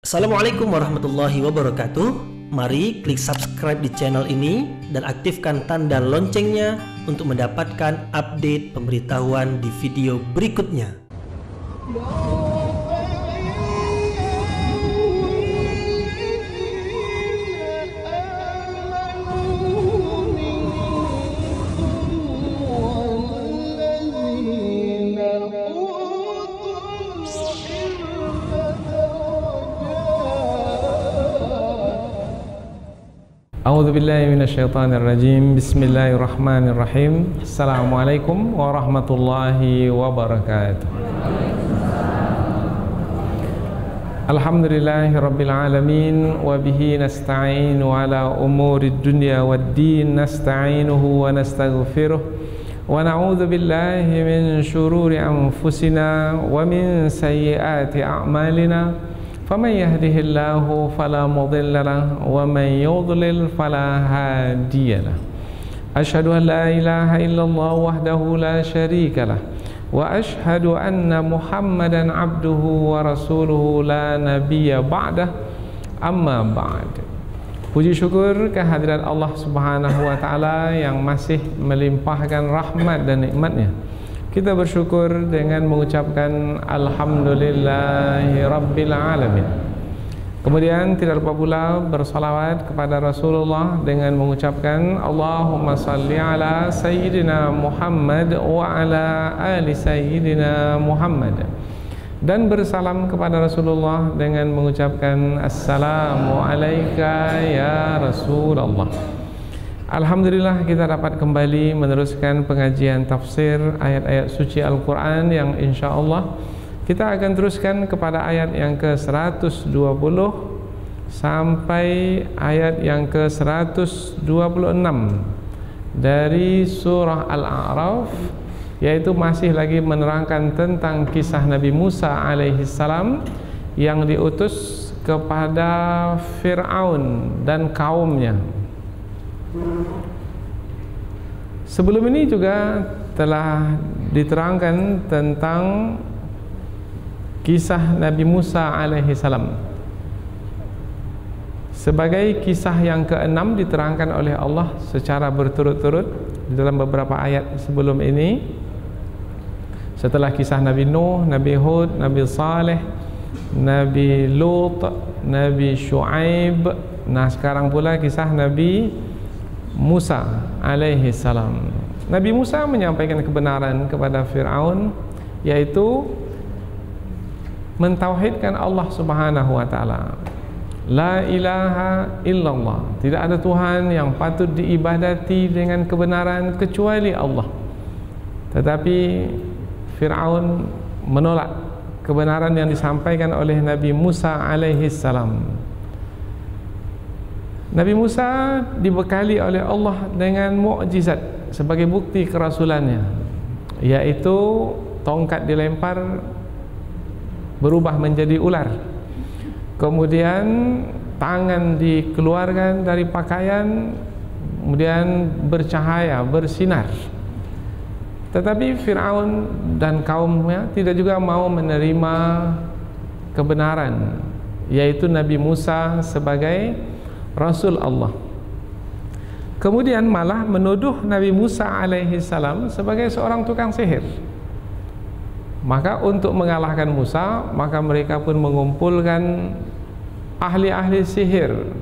Assalamualaikum warahmatullahi wabarakatuh. Mari klik subscribe di channel ini dan aktifkan tanda loncengnya untuk mendapatkan update pemberitahuan di video berikutnya. A'udzu billahi minasyaitonir rajim. Bismillahirrahmanirrahim. Assalamualaikum warahmatullahi wabarakatuh. Alhamdulillahirabbil alamin wa bihi nasta'inu ala umurid dunya waddin nasta'inuhu wa nastaghfiruh wa na'udzu billahi min syururi anfusina wa min sayyiati a'malina. فمن يهده الله فلا مضل له ومن يضلل فلا هادي له أشهد أن لا إله إلا الله وحده لا شريك له وأشهد أن محمدا عبده ورسوله لا نبي بعده أما بعد. Puji syukur kehadirat Allah Subhanahu wa taala yang masih melimpahkan rahmat dan nikmatnya. Kita bersyukur dengan mengucapkan Alhamdulillahi Rabbil Alamin. Kemudian tidak lupa pula bersalawat kepada Rasulullah dengan mengucapkan Allahumma salli ala Sayyidina Muhammad wa ala ali Sayyidina Muhammad. Dan bersalam kepada Rasulullah dengan mengucapkan Assalamu alayka ya Rasulullah. Alhamdulillah kita dapat kembali meneruskan pengajian tafsir ayat-ayat suci Al-Quran yang insya Allah kita akan teruskan kepada ayat yang ke-120 sampai ayat yang ke-126 dari surah Al-A'raf, yaitu masih lagi menerangkan tentang kisah Nabi Musa alaihissalam yang diutus kepada Fir'aun dan kaumnya. Sebelum ini juga telah diterangkan tentang kisah Nabi Musa alaihissalam sebagai kisah yang ke-6 diterangkan oleh Allah secara berturut-turut di dalam beberapa ayat sebelum ini. Setelah kisah Nabi Nuh, Nabi Hud, Nabi Saleh, Nabi Lut, Nabi Shu'aib. Nah, sekarang pula kisah Nabi Musa alaihi salam. Nabi Musa menyampaikan kebenaran kepada Fir'aun, yaitu mentauhidkan Allah Subhanahu wa taala. La ilaha illallah, tidak ada Tuhan yang patut diibadati dengan kebenaran kecuali Allah. Tetapi Fir'aun menolak kebenaran yang disampaikan oleh Nabi Musa alaihi salam. Nabi Musa dibekali oleh Allah dengan mukjizat sebagai bukti kerasulannya, yaitu tongkat dilempar berubah menjadi ular, kemudian tangan dikeluarkan dari pakaian, kemudian bercahaya, bersinar. Tetapi Fir'aun dan kaumnya tidak juga mau menerima kebenaran, yaitu Nabi Musa sebagai Rasul Allah. Kemudian malah menuduh Nabi Musa alaihi salam sebagai seorang tukang sihir. Maka untuk mengalahkan Musa, maka mereka pun mengumpulkan ahli-ahli sihir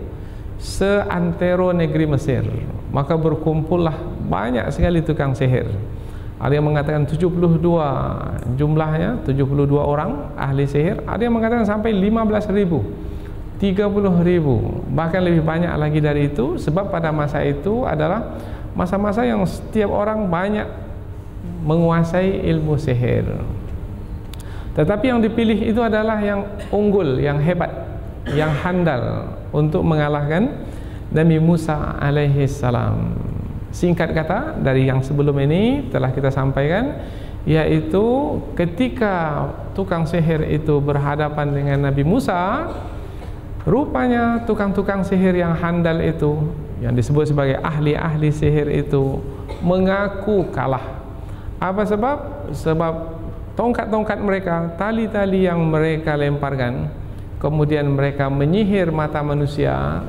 seantero negeri Mesir. Maka berkumpullah banyak sekali tukang sihir. Ada yang mengatakan 72 jumlahnya, 72 orang ahli sihir. Ada yang mengatakan sampai 15.000, 30.000, bahkan lebih banyak lagi dari itu. Sebab pada masa itu adalah masa-masa yang setiap orang banyak menguasai ilmu sihir. Tetapi yang dipilih itu adalah yang unggul, yang hebat, yang handal untuk mengalahkan Nabi Musa alaihi salam. Singkat kata, dari yang sebelum ini telah kita sampaikan, yaitu ketika tukang sihir itu berhadapan dengan Nabi Musa, rupanya tukang-tukang sihir yang handal itu, yang disebut sebagai ahli-ahli sihir itu, mengaku kalah. Apa sebab? Sebab tongkat-tongkat mereka, tali-tali yang mereka lemparkan, kemudian mereka menyihir mata manusia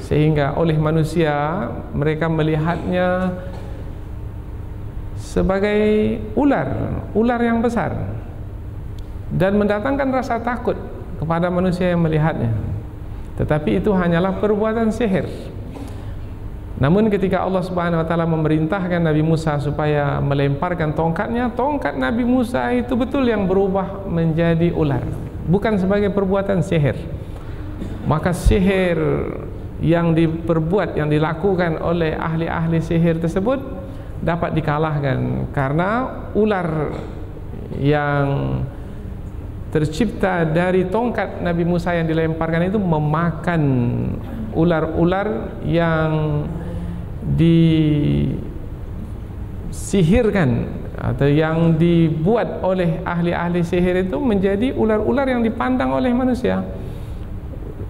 sehingga oleh manusia mereka melihatnya sebagai ular yang besar dan mendatangkan rasa takut kepada manusia yang melihatnya. Tetapi itu hanyalah perbuatan sihir. Namun ketika Allah Subhanahu wa taala memerintahkan Nabi Musa supaya melemparkan tongkatnya, tongkat Nabi Musa itu betul yang berubah menjadi ular, bukan sebagai perbuatan sihir. Maka sihir yang diperbuat, yang dilakukan oleh ahli-ahli sihir tersebut dapat dikalahkan karena ular yang tercipta dari tongkat Nabi Musa yang dilemparkan itu memakan ular-ular yang disihirkan atau yang dibuat oleh ahli-ahli sihir itu menjadi ular-ular yang dipandang oleh manusia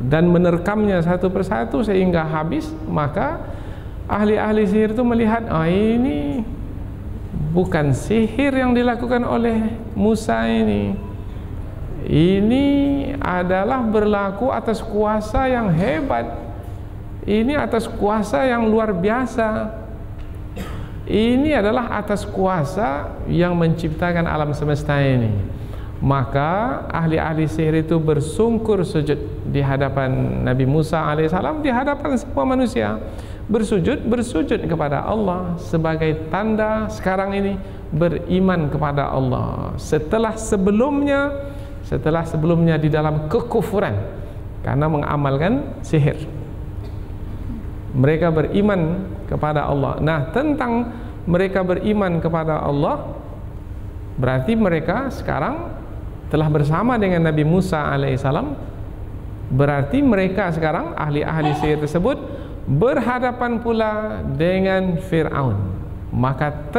dan menerkamnya satu persatu sehingga habis. Maka ahli-ahli sihir itu melihat, ini bukan sihir yang dilakukan oleh Musa ini adalah berlaku atas kuasa yang hebat, ini atas kuasa yang luar biasa, ini adalah atas kuasa yang menciptakan alam semesta ini. Maka ahli-ahli sihir itu bersungkur sujud di hadapan Nabi Musa alaihissalam, di hadapan semua manusia, bersujud kepada Allah sebagai tanda sekarang ini beriman kepada Allah setelah sebelumnya di dalam kekufuran karena mengamalkan sihir. Mereka beriman kepada Allah. Nah, tentang mereka beriman kepada Allah, berarti mereka sekarang telah bersama dengan Nabi Musa alaihissalam. Berarti mereka sekarang ahli-ahli sihir tersebut berhadapan pula dengan Fir'aun. Maka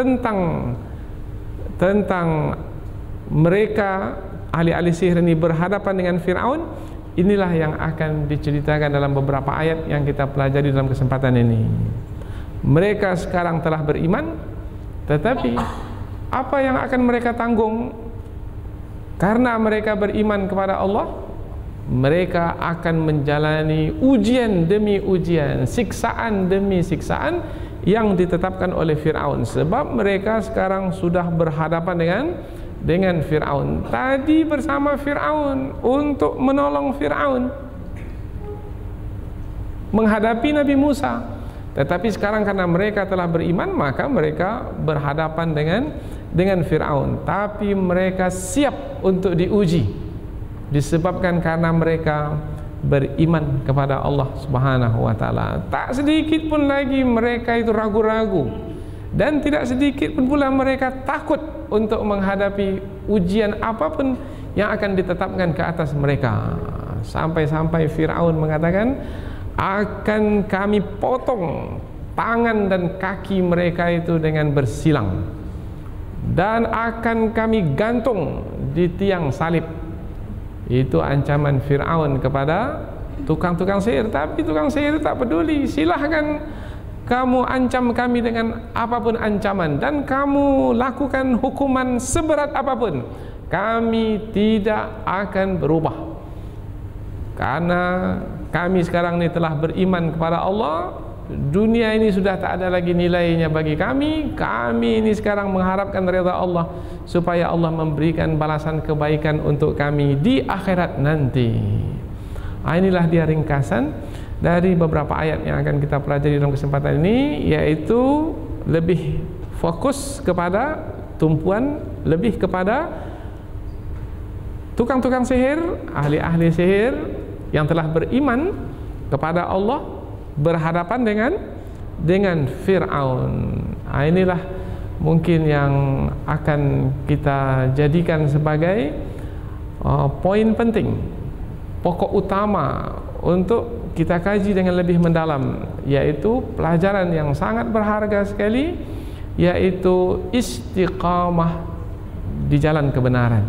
tentang mereka ahli-ahli sihir ini berhadapan dengan Fir'aun, inilah yang akan diceritakan dalam beberapa ayat yang kita pelajari dalam kesempatan ini. Mereka sekarang telah beriman, tetapi apa yang akan mereka tanggung? Karena mereka beriman kepada Allah, mereka akan menjalani ujian demi ujian, siksaan demi siksaan yang ditetapkan oleh Fir'aun. Sebab mereka sekarang sudah berhadapan dengan Fir'aun. Tadi bersama Fir'aun untuk menolong Fir'aun menghadapi Nabi Musa. Tetapi sekarang karena mereka telah beriman, maka mereka berhadapan dengan Fir'aun. Tapi mereka siap untuk diuji, disebabkan karena mereka beriman kepada Allah Subhanahu wa taala. Tak sedikit pun lagi mereka itu ragu-ragu, dan tidak sedikit pun pula mereka takut untuk menghadapi ujian apapun yang akan ditetapkan ke atas mereka. Sampai-sampai Fir'aun mengatakan, akan kami potong tangan dan kaki mereka itu dengan bersilang, dan akan kami gantung di tiang salib. Itu ancaman Fir'aun kepada tukang-tukang sihir. Tapi tukang sihir tak peduli, silahkan kamu ancam kami dengan apapun ancaman, dan kamu lakukan hukuman seberat apapun, kami tidak akan berubah. Karena kami sekarang ini telah beriman kepada Allah, dunia ini sudah tak ada lagi nilainya bagi kami. Kami ini sekarang mengharapkan redha Allah, supaya Allah memberikan balasan kebaikan untuk kami di akhirat nanti. Inilah dia ringkasan dari beberapa ayat yang akan kita pelajari dalam kesempatan ini, yaitu lebih fokus kepada tumpuan, lebih kepada tukang-tukang sihir, ahli-ahli sihir yang telah beriman kepada Allah berhadapan dengan Fir'aun. Inilah mungkin yang akan kita jadikan sebagai poin penting, pokok utama untuk kita kaji dengan lebih mendalam, yaitu pelajaran yang sangat berharga sekali, yaitu istiqamah di jalan kebenaran.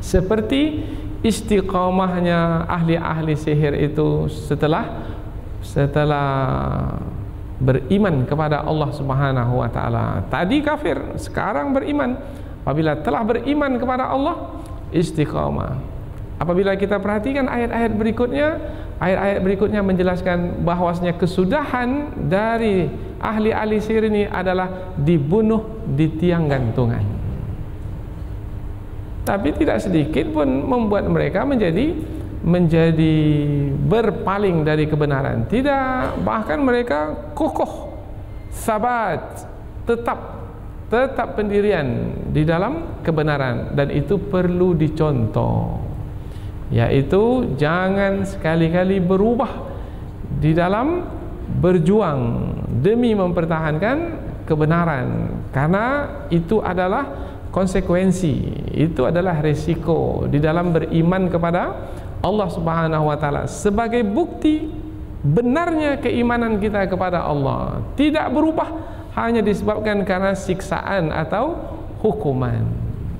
Seperti istiqamahnya ahli-ahli sihir itu setelah beriman kepada Allah Subhanahu wa taala. Tadi kafir, sekarang beriman. Apabila telah beriman kepada Allah, istiqamah. Apabila kita perhatikan ayat-ayat berikutnya menjelaskan bahwasanya kesudahan dari ahli-ahli sihir ini adalah dibunuh di tiang gantungan. Tapi tidak sedikit pun membuat mereka menjadi berpaling dari kebenaran. Tidak, bahkan mereka kokoh, sabat, tetap pendirian di dalam kebenaran, dan itu perlu dicontoh. Yaitu jangan sekali-kali berubah di dalam berjuang demi mempertahankan kebenaran, karena itu adalah konsekuensi, itu adalah resiko di dalam beriman kepada Allah Subhanahu wa taala. Sebagai bukti benarnya keimanan kita kepada Allah tidak berubah hanya disebabkan karena siksaan atau hukuman.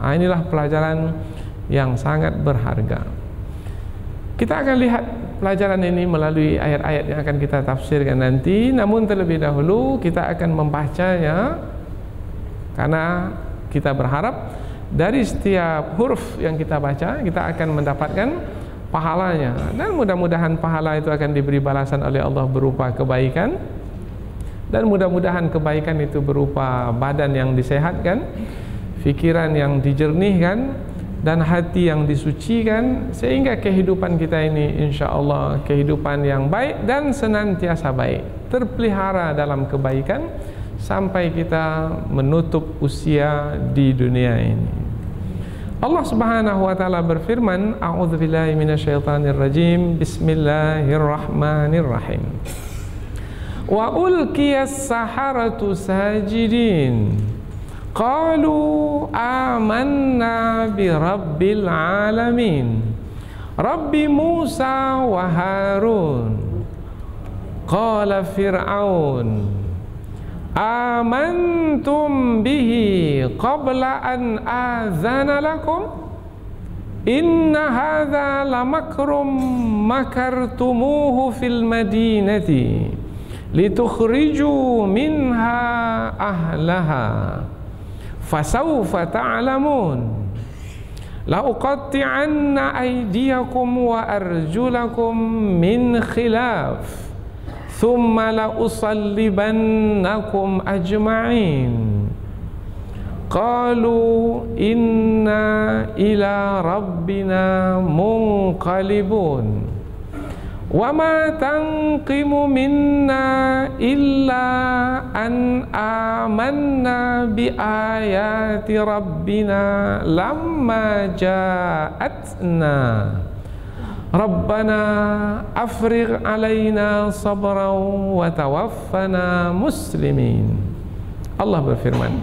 Inilah pelajaran yang sangat berharga. Kita akan lihat pelajaran ini melalui ayat-ayat yang akan kita tafsirkan nanti. Namun terlebih dahulu kita akan membacanya, karena kita berharap dari setiap huruf yang kita baca kita akan mendapatkan pahalanya, dan mudah-mudahan pahala itu akan diberi balasan oleh Allah berupa kebaikan, dan mudah-mudahan kebaikan itu berupa badan yang disehatkan, fikiran yang dijernihkan, dan hati yang disucikan, sehingga kehidupan kita ini insya-Allah kehidupan yang baik dan senantiasa baik, terpelihara dalam kebaikan sampai kita menutup usia di dunia ini. Allah Subhanahu wa taala berfirman, a'udzubillahi minasyaitonirrajim, bismillahirrahmanirrahim. Wa ulqiyas saharatu sajidin qalu amanna bi rabbil alamin rabbi Musa wa Harun. Qala fir'aun amantum bihi qabla an azana lakum inna hadha lamakrum makartumuhu fil madinati litukhriju minha ahlaha fasawfa ta'lamun la uqatti'anna aydiyakum wa arjulakum min khilaf thumma la usallibannakum ajma'in. Qalu inna ila rabbina munqalibun wa ma tanqimu minna illa an amanna bi ayati rabbina lamma ja'atna Rabbana afrigh alaina sabran wa tawaffana muslimin. Allah berfirman,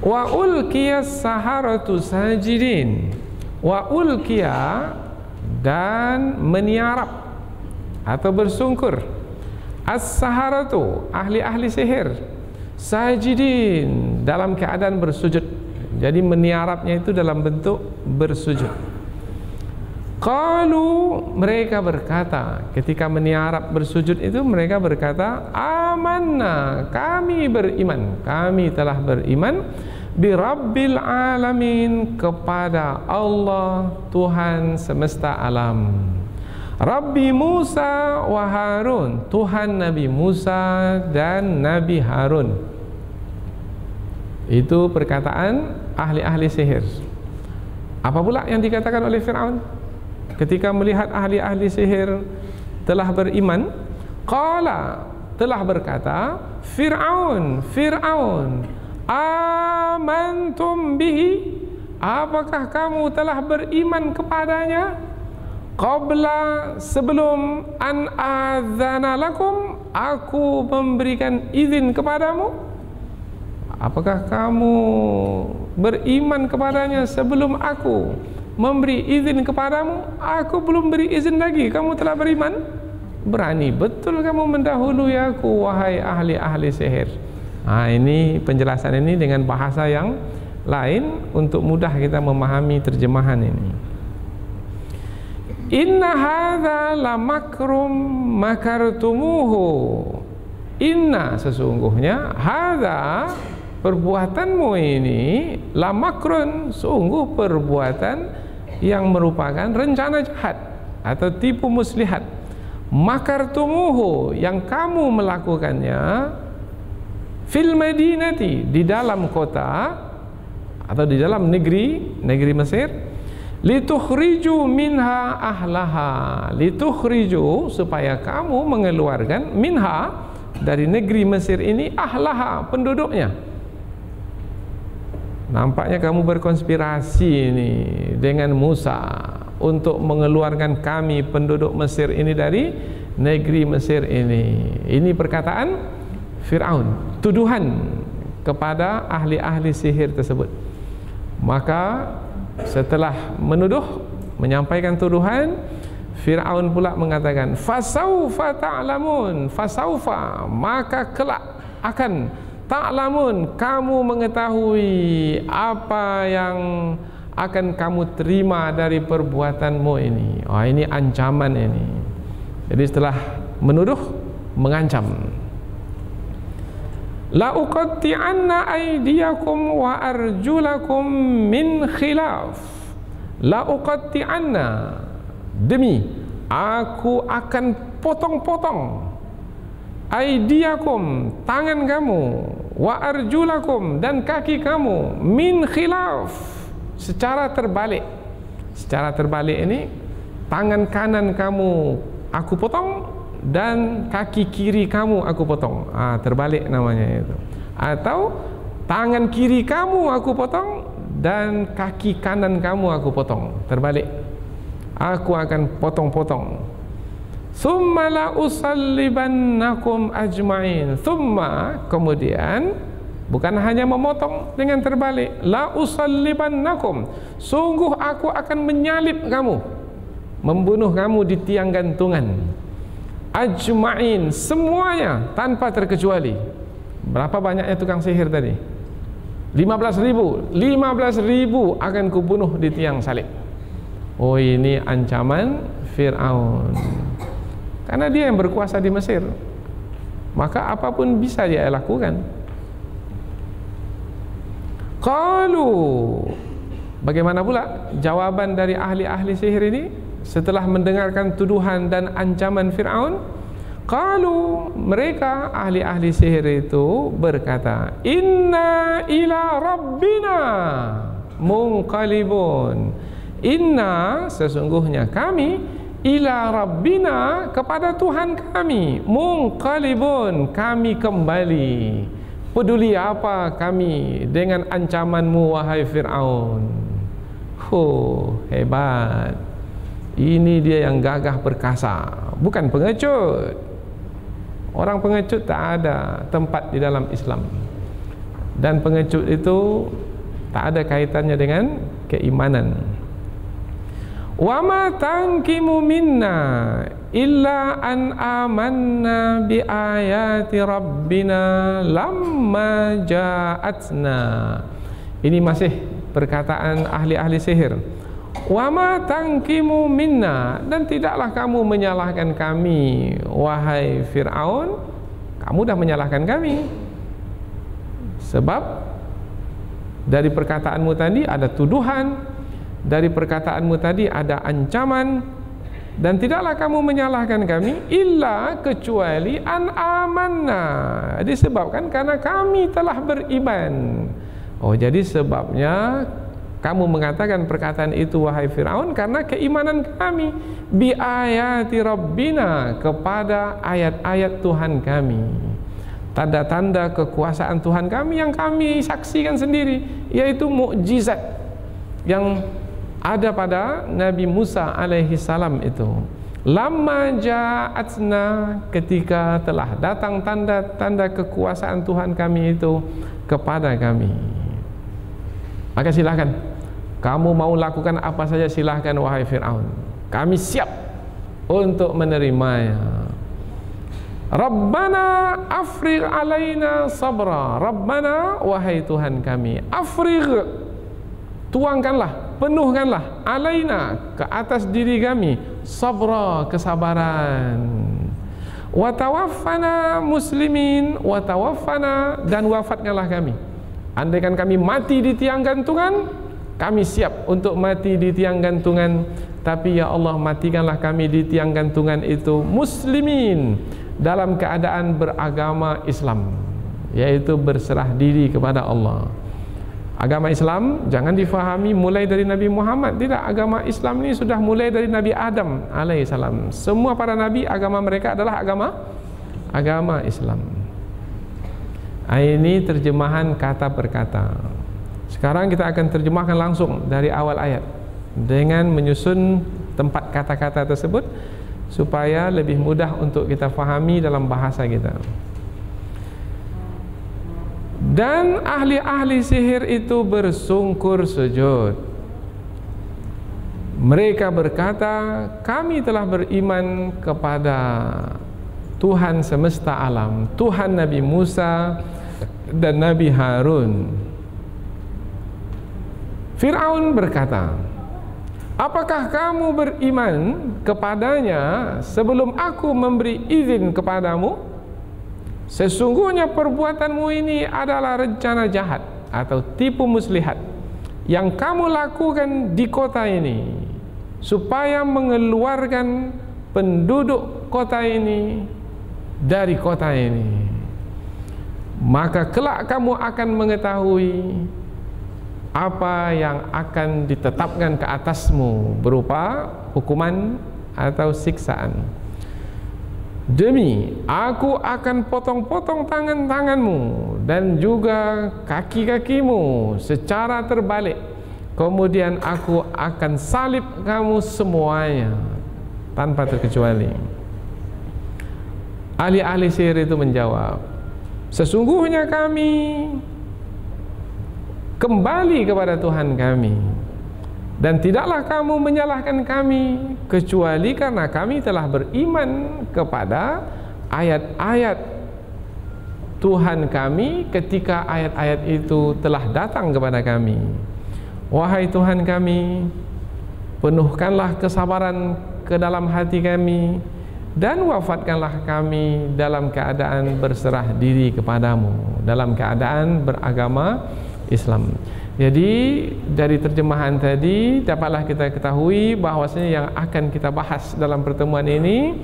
wa ulqiyas saharatu sajidin. Wa ulqiya, dan meniarap atau bersungkur, as-saharatu, ahli-ahli sihir, sajidin, dalam keadaan bersujud. Jadi meniarapnya itu dalam bentuk bersujud. Qalu, mereka berkata, ketika meniarap bersujud itu mereka berkata, amanna, kami beriman, kami telah beriman bi rabbil alamin, kepada Allah Tuhan semesta alam. Rabbi Musa wa Harun, Tuhan Nabi Musa dan Nabi Harun. Itu perkataan ahli-ahli sihir. Apa pula yang dikatakan oleh Fir'aun ketika melihat ahli-ahli sihir telah beriman? Qala, telah berkata Fir'aun, amantum bihi, apakah kamu telah beriman kepadanya? Qabla, sebelum an adzana lakum, aku memberikan izin kepadamu. Apakah kamu beriman kepadanya sebelum aku memberi izin kepadamu? Aku belum beri izin lagi, kamu telah beriman? Berani betul kamu mendahului aku, wahai ahli-ahli sihir. Ini penjelasan ini dengan bahasa yang lain untuk mudah kita memahami terjemahan ini. Inna hadza lamakrum makartumuhu. Inna, sesungguhnya, hadza, perbuatanmu ini, lamakrun, sungguh perbuatan yang merupakan rencana jahat atau tipu muslihat. Makartumuhu, yang kamu melakukannya, fil madinati, di dalam kota atau di dalam negeri Mesir, litukhriju minha ahlaha, litukhriju, supaya kamu mengeluarkan minha, dari negeri Mesir ini, ahlaha, penduduknya. Nampaknya kamu berkonspirasi ini dengan Musa untuk mengeluarkan kami penduduk Mesir ini dari negeri Mesir ini. Ini perkataan Fir'aun, tuduhan kepada ahli-ahli sihir tersebut. Maka setelah menuduh, menyampaikan tuduhan, Fir'aun pula mengatakan, fasaufa ta'lamun, fasaufa, maka kelak akan, ta'lamun, kamu mengetahui apa yang akan kamu terima dari perbuatanmu ini. Oh, ini ancaman ini. Jadi setelah menuduh, mengancam. La uqatti'anna aydiyakum wa arjulakum min khilaf. La uqatti'anna, demi aku akan potong-potong, aydiyakum, tangan kamu, wa arjulakum, dan kaki kamu, min khilaf, secara terbalik. Secara terbalik ini, tangan kanan kamu aku potong dan kaki kiri kamu aku potong. Terbalik namanya itu. Atau tangan kiri kamu aku potong dan kaki kanan kamu aku potong. Terbalik. Aku akan potong-potong. Thumma la usallibannakum ajma'in. Thumma, kemudian, bukan hanya memotong dengan terbalik, la usallibannakum, sungguh aku akan menyalib kamu, membunuh kamu di tiang gantungan. Ajma'in, semuanya tanpa terkecuali. Berapa banyaknya tukang sihir tadi? 15.000. 15.000 akan kubunuh di tiang salib. Oh, ini ancaman Fir'aun. Karena dia yang berkuasa di Mesir, maka apapun bisa dia lakukan. Qalu, bagaimana pula jawaban dari ahli-ahli sihir ini setelah mendengarkan tuduhan dan ancaman Fir'aun? Qalu, mereka ahli-ahli sihir itu berkata, inna ila rabbina munqalibun. Inna, sesungguhnya kami, ila rabbina, kepada Tuhan kami, munqalibun, kami kembali. Peduli apa kami dengan ancamanmu, wahai Fir'aun? Hebat. Ini dia yang gagah perkasa, bukan pengecut. Orang pengecut tak ada tempat di dalam Islam. Dan pengecut itu tak ada kaitannya dengan keimanan. Wa ma tankimu minna illa an amanna bi ayati rabbina lamma ja'atna. Ini masih perkataan ahli-ahli sihir. Wa ma tankimu minna, dan tidaklah kamu menyalahkan kami, wahai Fir'aun. Kamu dah menyalahkan kami, sebab dari perkataanmu tadi ada tuduhan, dari perkataanmu tadi ada ancaman, dan tidaklah kamu menyalahkan kami illa, kecuali an amanna, disebabkan karena kami telah beriman. Oh, jadi sebabnya kamu mengatakan perkataan itu, wahai Fir'aun, karena keimanan kami bi ayati rabbina, kepada ayat-ayat Tuhan kami, tanda-tanda kekuasaan Tuhan kami yang kami saksikan sendiri, yaitu mukjizat yang ada pada Nabi Musa alaihi salam itu. Lamma ja'atna, ketika telah datang tanda-tanda kekuasaan Tuhan kami itu kepada kami. Maka silahkan, kamu mau lakukan apa saja, silahkan wahai Fir'aun, kami siap untuk menerimanya. Rabbana afrigh alaina sabra. Rabbana, wahai Tuhan kami, afrigh, tuangkanlah, penuhkanlah, alaina, ke atas diri kami, sabra, kesabaran. Wa tawaffana muslimin, wa tawaffana, dan wafatkanlah kami. Andaikan kami mati di tiang gantungan, kami siap untuk mati di tiang gantungan, tapi ya Allah, matikanlah kami di tiang gantungan itu muslimin, dalam keadaan beragama Islam, yaitu berserah diri kepada Allah. Agama Islam jangan difahami mulai dari Nabi Muhammad. Tidak, agama Islam ini sudah mulai dari Nabi Adam alaihissalam. Semua para nabi agama mereka adalah agama Islam. Ini terjemahan kata per kata. Sekarang kita akan terjemahkan langsung dari awal ayat dengan menyusun tempat kata-kata tersebut supaya lebih mudah untuk kita fahami dalam bahasa kita. Dan ahli-ahli sihir itu bersungkur sujud. Mereka berkata, kami telah beriman kepada Tuhan semesta alam, Tuhan Nabi Musa dan Nabi Harun. Fir'aun berkata, apakah kamu beriman kepadanya sebelum aku memberi izin kepadamu? Sesungguhnya perbuatanmu ini adalah rencana jahat atau tipu muslihat yang kamu lakukan di kota ini, supaya mengeluarkan penduduk kota ini dari kota ini. Maka kelak kamu akan mengetahui apa yang akan ditetapkan ke atasmu berupa hukuman atau siksaan. Demi aku akan potong-potong tangan-tanganmu dan juga kaki-kakimu secara terbalik. Kemudian aku akan salib kamu semuanya tanpa terkecuali. Ahli-ahli sihir itu menjawab, sesungguhnya kami kembali kepada Tuhan kami, dan tidaklah kamu menyalahkan kami kecuali karena kami telah beriman kepada ayat-ayat Tuhan kami ketika ayat-ayat itu telah datang kepada kami. Wahai Tuhan kami, penuhkanlah kesabaran ke dalam hati kami dan wafatkanlah kami dalam keadaan berserah diri kepadamu, dalam keadaan beragama Islam. Jadi dari terjemahan tadi dapatlah kita ketahui bahwasanya yang akan kita bahas dalam pertemuan ini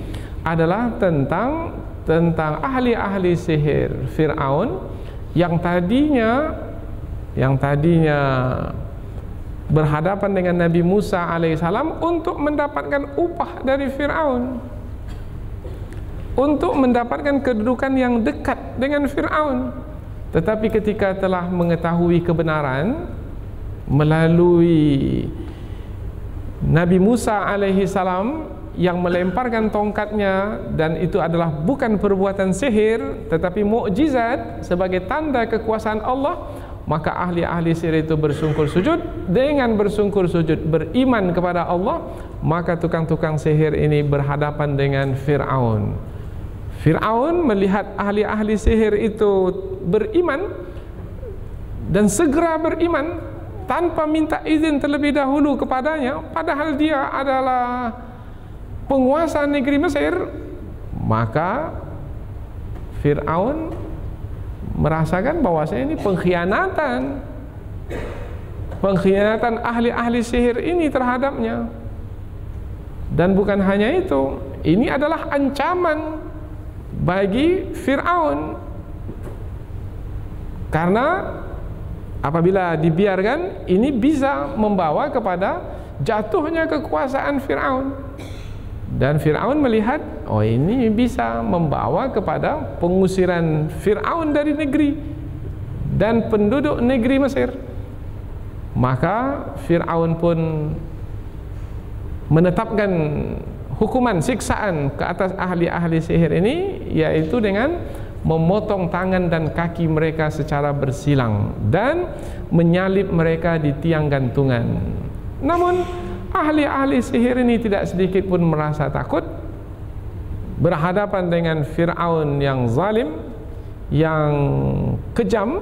adalah tentang ahli-ahli sihir Fir'aun yang tadinya berhadapan dengan Nabi Musa alaihissalam untuk mendapatkan upah dari Fir'aun, untuk mendapatkan kedudukan yang dekat dengan Fir'aun. Tetapi ketika telah mengetahui kebenaran melalui Nabi Musa alaihissalam yang melemparkan tongkatnya, dan itu adalah bukan perbuatan sihir tetapi mukjizat sebagai tanda kekuasaan Allah, maka ahli-ahli sihir itu bersungkur sujud. Dengan bersungkur sujud beriman kepada Allah, maka tukang-tukang sihir ini berhadapan dengan Fir'aun. Fir'aun melihat ahli-ahli sihir itu beriman dan segera beriman tanpa minta izin terlebih dahulu kepadanya, padahal dia adalah penguasa negeri Mesir. Maka Fir'aun merasakan bahwasanya ini pengkhianatan ahli-ahli sihir ini terhadapnya. Dan bukan hanya itu, ini adalah ancaman bagi Fir'aun, karena apabila dibiarkan ini bisa membawa kepada jatuhnya kekuasaan Fir'aun. Dan Fir'aun melihat, oh ini bisa membawa kepada pengusiran Fir'aun dari negeri dan penduduk negeri Mesir. Maka Fir'aun pun menetapkan hukuman siksaan ke atas ahli-ahli sihir ini, yaitu dengan memotong tangan dan kaki mereka secara bersilang dan menyalib mereka di tiang gantungan. Namun ahli-ahli sihir ini tidak sedikit pun merasa takut berhadapan dengan Fir'aun yang zalim, yang kejam,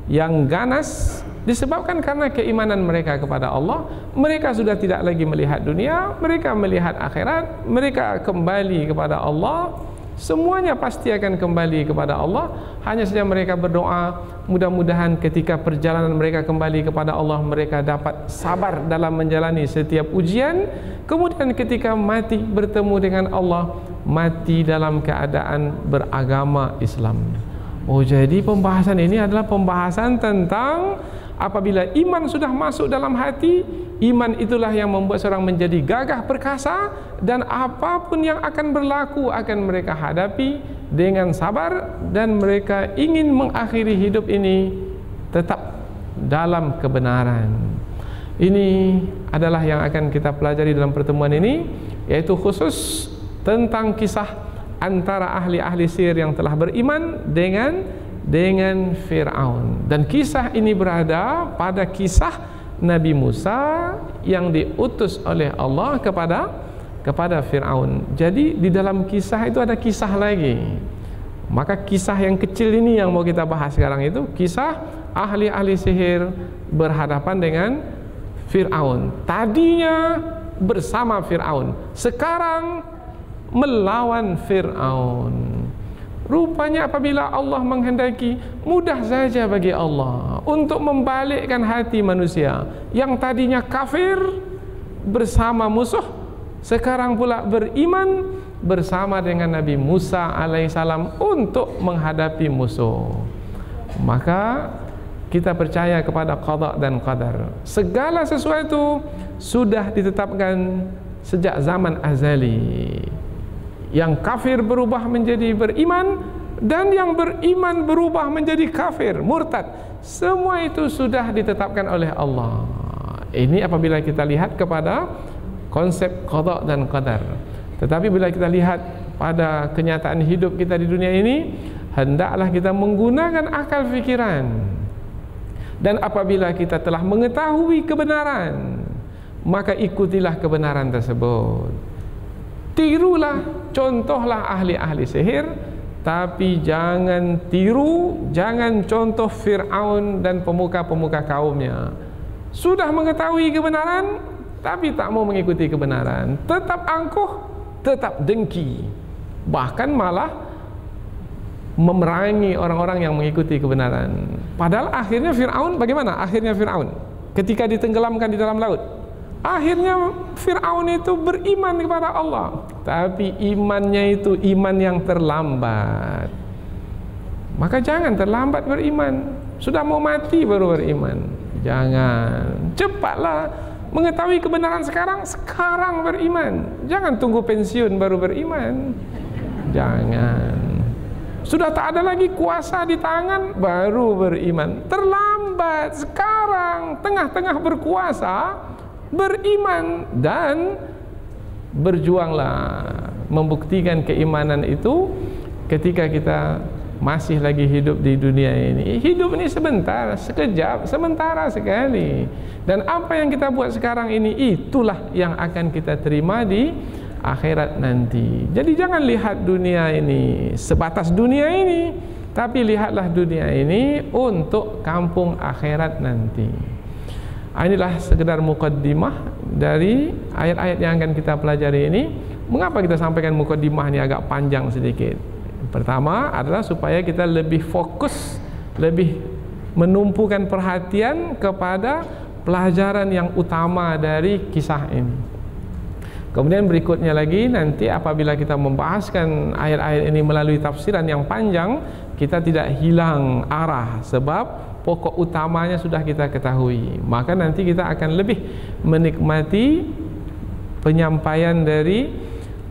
yang ganas. Disebabkan karena keimanan mereka kepada Allah, mereka sudah tidak lagi melihat dunia, mereka melihat akhirat, mereka kembali kepada Allah semuanya pasti akan kembali kepada Allah. Hanya saja mereka berdoa, mudah-mudahan ketika perjalanan mereka kembali kepada Allah, mereka dapat sabar dalam menjalani setiap ujian. Kemudian ketika mati bertemu dengan Allah, mati dalam keadaan beragama Islam. Oh, jadi pembahasan ini adalah pembahasan tentang apabila iman sudah masuk dalam hati, iman itulah yang membuat seorang menjadi gagah perkasa, dan apapun yang akan berlaku akan mereka hadapi dengan sabar, dan mereka ingin mengakhiri hidup ini tetap dalam kebenaran. Ini adalah yang akan kita pelajari dalam pertemuan ini, yaitu khusus tentang kisah antara ahli-ahli sihir yang telah beriman dengan Fir'aun. Dan kisah ini berada pada kisah Nabi Musa yang diutus oleh Allah kepada Fir'aun. Jadi di dalam kisah itu ada kisah lagi. Maka kisah yang kecil ini yang mau kita bahas sekarang itu kisah ahli-ahli sihir berhadapan dengan Fir'aun. Tadinya bersama Fir'aun, sekarang melawan Fir'aun. Rupanya apabila Allah menghendaki, mudah saja bagi Allah untuk membalikkan hati manusia yang tadinya kafir bersama musuh, sekarang pula beriman bersama dengan Nabi Musa alaihissalam untuk menghadapi musuh. Maka kita percaya kepada qada dan qadar. Segala sesuatu sudah ditetapkan sejak zaman azali. Yang kafir berubah menjadi beriman, dan yang beriman berubah menjadi kafir, murtad. Semua itu sudah ditetapkan oleh Allah. Ini apabila kita lihat kepada konsep qada dan qadar. Tetapi bila kita lihat pada kenyataan hidup kita di dunia ini, hendaklah kita menggunakan akal fikiran. Dan apabila kita telah mengetahui kebenaran, maka ikutilah kebenaran tersebut. Tirulah, contohlah ahli-ahli sihir, tapi jangan tiru, jangan contoh Fir'aun dan pemuka-pemuka kaumnya. Sudah mengetahui kebenaran, tapi tak mau mengikuti kebenaran. Tetap angkuh, tetap dengki, bahkan malah memerangi orang-orang yang mengikuti kebenaran. Padahal akhirnya Fir'aun, bagaimana akhirnya Fir'aun ketika ditenggelamkan di dalam laut? Akhirnya Fir'aun itu beriman kepada Allah, tapi imannya itu iman yang terlambat. Maka jangan terlambat beriman. Sudah mau mati baru beriman. Jangan, cepatlah mengetahui kebenaran sekarang beriman. Jangan tunggu pensiun baru beriman. Jangan. Sudah tak ada lagi kuasa di tangan baru beriman. Terlambat. Sekarang tengah-tengah berkuasa, beriman dan berjuanglah membuktikan keimanan itu ketika kita masih lagi hidup di dunia ini. Hidup ini sebentar, sekejap, sementara sekali. Dan apa yang kita buat sekarang ini, itulah yang akan kita terima di akhirat nanti. Jadi jangan lihat dunia ini sebatas dunia ini, tapi lihatlah dunia ini untuk kampung akhirat nanti. Inilah sekedar mukaddimah dari ayat-ayat yang akan kita pelajari ini. Mengapa kita sampaikan mukaddimah ini agak panjang sedikit? Pertama adalah supaya kita lebih fokus, lebih menumpukan perhatian kepada pelajaran yang utama dari kisah ini. Kemudian berikutnya lagi, nanti apabila kita membahaskan ayat-ayat ini melalui tafsiran yang panjang, kita tidak hilang arah, sebab pokok utamanya sudah kita ketahui. Maka nanti kita akan lebih menikmati penyampaian dari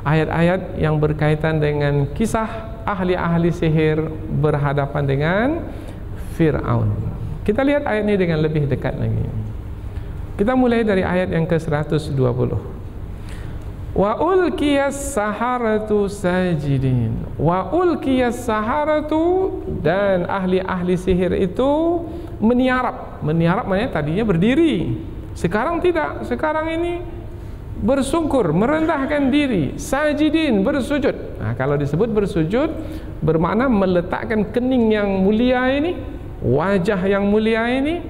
ayat-ayat yang berkaitan dengan kisah ahli-ahli sihir berhadapan dengan Fir'aun. Kita lihat ayat ini dengan lebih dekat lagi. Kita mulai dari ayat yang ke-120. Wa ulqiyas saharatu sajidin. Wa ulqiyas saharatu, dan ahli-ahli sihir itu meniarap. Meniarap maknanya tadinya berdiri, sekarang tidak. Sekarang ini bersungkur, merendahkan diri. Sajidin, bersujud. Nah, kalau disebut bersujud bermakna meletakkan kening yang mulia ini, wajah yang mulia ini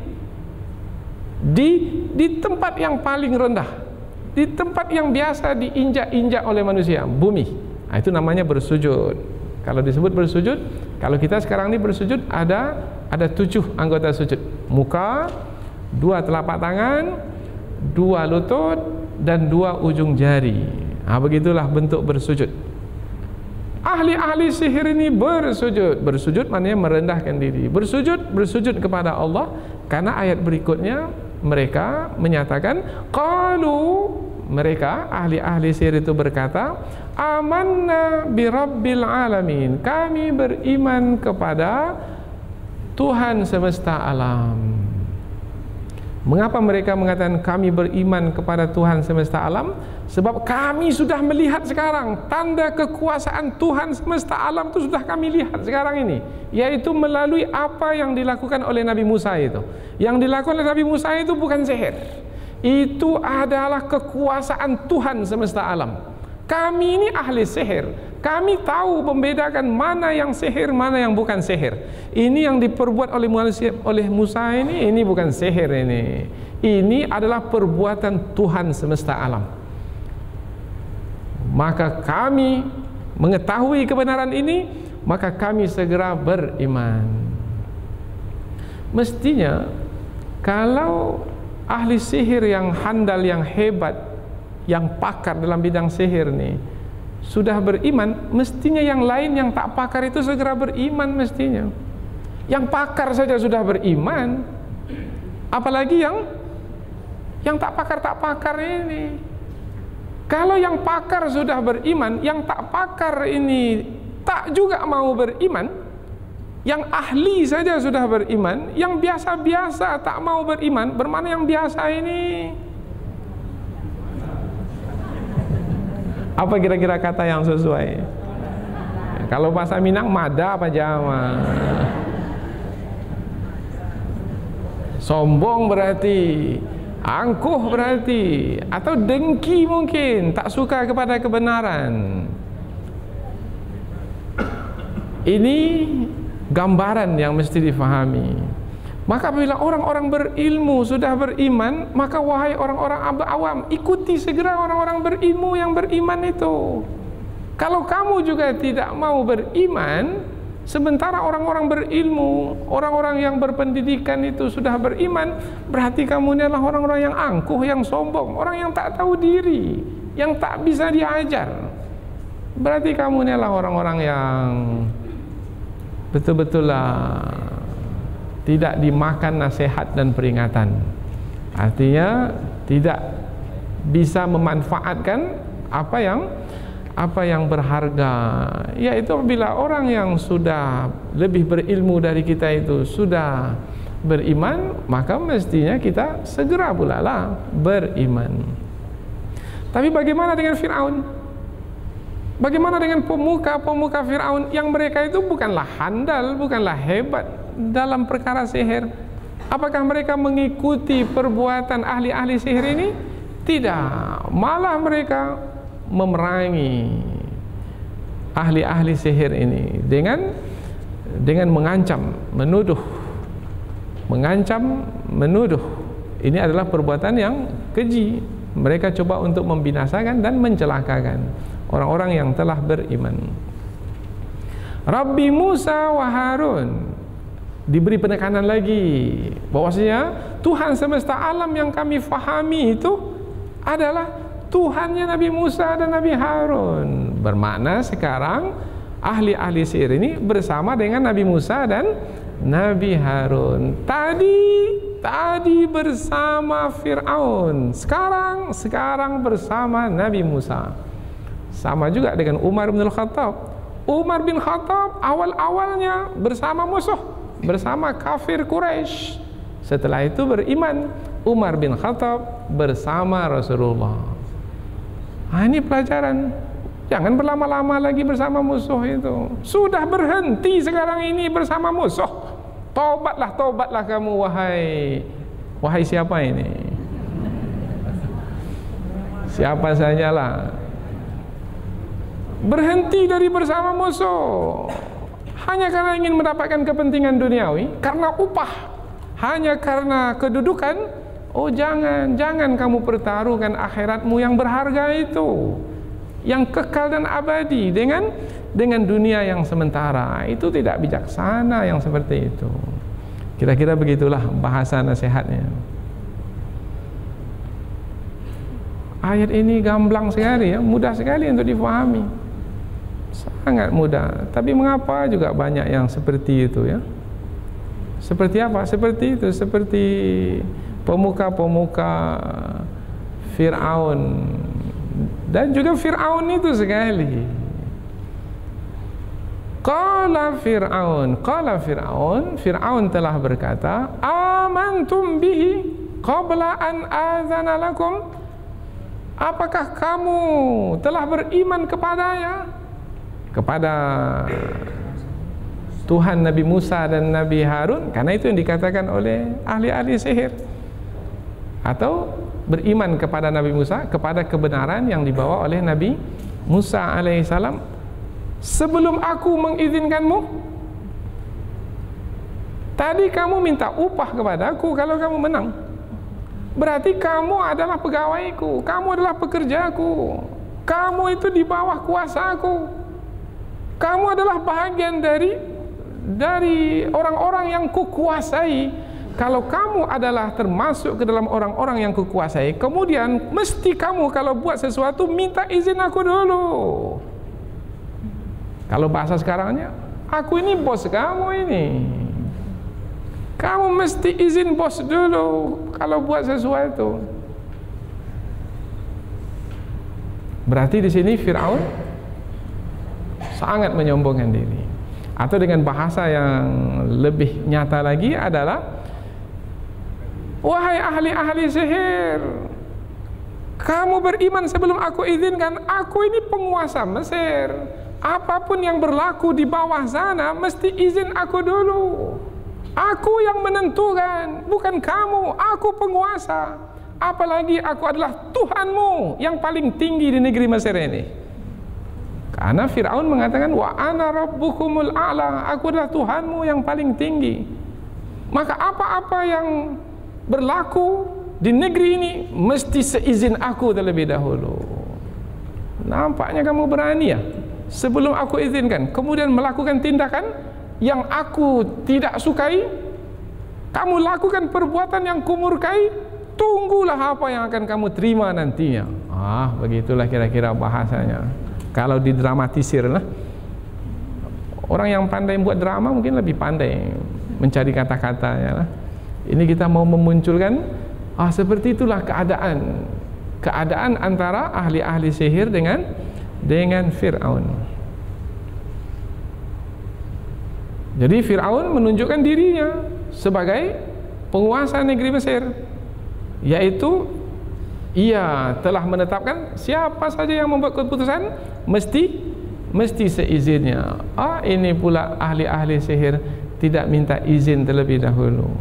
di tempat yang paling rendah, di tempat yang biasa diinjak-injak oleh manusia, bumi. Nah, itu namanya bersujud. Kalau disebut bersujud, kalau kita sekarang ini bersujud ada 7 anggota sujud. Muka, 2 telapak tangan, 2 lutut, dan 2 ujung jari. Nah, begitulah bentuk bersujud. Ahli-ahli sihir ini bersujud. Bersujud maknanya merendahkan diri. Bersujud kepada Allah. Karena ayat berikutnya mereka menyatakan, qalu, mereka ahli-ahli sihir itu berkata, amanna birabbil alamin, kami beriman kepada Tuhan semesta alam. Mengapa mereka mengatakan kami beriman kepada Tuhan semesta alam? Sebab kami sudah melihat sekarang tanda kekuasaan Tuhan semesta alam itu sudah kami lihat sekarang ini, yaitu melalui apa yang dilakukan oleh Nabi Musa itu. Yang dilakukan oleh Nabi Musa itu bukan sihir, itu adalah kekuasaan Tuhan semesta alam. Kami ini ahli sihir, kami tahu membedakan mana yang sihir, mana yang bukan sihir. Ini yang diperbuat oleh Musa ini bukan sihir ini. Ini adalah perbuatan Tuhan semesta alam. Maka kami mengetahui kebenaran ini, maka kami segera beriman. Mestinya kalau ahli sihir yang handal, yang hebat, yang pakar dalam bidang sihir nih sudah beriman, mestinya yang lain yang tak pakar itu segera beriman mestinya. Yang pakar saja sudah beriman, apalagi yang tak pakar ini. Kalau yang pakar sudah beriman, yang tak pakar ini tak juga mau beriman, yang ahli saja sudah beriman, yang biasa-biasa tak mau beriman, bermana yang biasa ini? Apa kira-kira kata yang sesuai? Kalau bahasa Minang, mada apa jama? Sombong berarti, angkuh berarti, atau dengki mungkin, tak suka kepada kebenaran. Ini gambaran yang mesti difahami. Maka bila orang-orang berilmu sudah beriman, maka wahai orang-orang awam, ikuti segera orang-orang berilmu yang beriman itu. Kalau kamu juga tidak mau beriman, sementara orang-orang berilmu, orang-orang yang berpendidikan itu sudah beriman, berarti kamu ini adalah orang-orang yang angkuh, yang sombong, orang yang tak tahu diri, yang tak bisa diajar. Berarti kamu ini adalah orang-orang yang betul-betul tidak dimakan nasihat dan peringatan. Artinya tidak bisa memanfaatkan apa yang berharga. Yaitu bila orang yang sudah lebih berilmu dari kita itu sudah beriman, maka mestinya kita segera pula lah beriman. Tapi bagaimana dengan Fir'aun? Bagaimana dengan pemuka-pemuka Fir'aun yang mereka itu bukanlah handal, bukanlah hebat dalam perkara sihir? Apakah mereka mengikuti perbuatan ahli-ahli sihir ini? Tidak, malah mereka memerangi ahli-ahli sihir ini dengan mengancam, menuduh. Mengancam, menuduh. Ini adalah perbuatan yang keji. Mereka coba untuk membinasakan dan mencelakakan orang-orang yang telah beriman. Rabbi Musa wa Harun, diberi penekanan lagi bahwasanya Tuhan semesta alam yang kami fahami itu adalah Tuhannya Nabi Musa dan Nabi Harun. Bermakna sekarang ahli-ahli sihir ini bersama dengan Nabi Musa dan Nabi Harun. Tadi bersama Fir'aun, sekarang bersama Nabi Musa. Sama juga dengan Umar bin Khattab. Umar bin Khattab awal-awalnya bersama musuh, bersama kafir Quraisy. Setelah itu beriman. Umar bin Khattab bersama Rasulullah. Nah, ini pelajaran. Jangan berlama-lama lagi bersama musuh itu. Sudah berhenti sekarang ini bersama musuh. Tobatlah kamu, wahai siapa ini? Siapa sajalah. Berhenti dari bersama musuh hanya karena ingin mendapatkan kepentingan duniawi, karena upah, hanya karena kedudukan. Oh, jangan kamu pertaruhkan akhiratmu yang berharga itu. yang kekal dan abadi dengan dunia yang sementara. Itu tidak bijaksana yang seperti itu. Kira-kira begitulah bahasa nasihatnya. Ayat ini gamblang sekali ya, mudah sekali untuk difahami. Sangat mudah. Tapi mengapa juga banyak yang seperti itu ya? Seperti apa? Seperti itu, seperti pemuka-pemuka Fir'aun. Dan juga Fir'aun itu sekali. Qala Fir'aun, Fir'aun telah berkata, amantum bihi qabla an azana lakum. Apakah kamu telah beriman kepadanya? Kepada Tuhan Nabi Musa dan Nabi Harun? Karena itu yang dikatakan oleh ahli-ahli sihir. Atau beriman kepada Nabi Musa, kepada kebenaran yang dibawa oleh Nabi Musa alaihissalam sebelum aku mengizinkanmu. Tadi kamu minta upah kepadaku kalau kamu menang. Berarti kamu adalah pegawaiku, kamu adalah pekerjaku, kamu itu di bawah kuasaku, kamu adalah bahagian dari orang-orang yang kukuasai. Kalau kamu adalah termasuk ke dalam orang-orang yang kukuasai, kemudian mesti kamu kalau buat sesuatu minta izin aku dulu. Kalau bahasa sekarangnya, aku ini bos kamu ini. Kamu mesti izin bos dulu kalau buat sesuatu. Berarti di sini Fir'aun sangat menyombongkan diri. Atau dengan bahasa yang lebih nyata lagi adalah, wahai ahli-ahli sihir, kamu beriman sebelum aku izinkan. Aku ini penguasa Mesir. Apapun yang berlaku di bawah sana mesti izin aku dulu. Aku yang menentukan, bukan kamu. Aku penguasa. Apalagi aku adalah Tuhanmu yang paling tinggi di negeri Mesir ini. Karena Fir'aun mengatakan, wa ana rabbukumul a'la, aku adalah Tuhanmu yang paling tinggi. Maka apa-apa yang berlaku di negeri ini mesti seizin aku terlebih dahulu. Nampaknya kamu berani ya, sebelum aku izinkan, kemudian melakukan tindakan yang aku tidak sukai. Kamu lakukan perbuatan yang kumurkai, tunggulah apa yang akan kamu terima nantinya. Begitulah kira-kira bahasanya. Kalau didramatisir lah, orang yang pandai buat drama mungkin lebih pandai mencari kata-katanya lah. Ini kita mau memunculkan seperti itulah keadaan antara ahli-ahli sihir dengan Fir'aun. Jadi Fir'aun menunjukkan dirinya sebagai penguasa negeri Mesir, yaitu ia telah menetapkan siapa saja yang membuat keputusan mesti seizinnya. Ini pula ahli-ahli sihir tidak minta izin terlebih dahulu.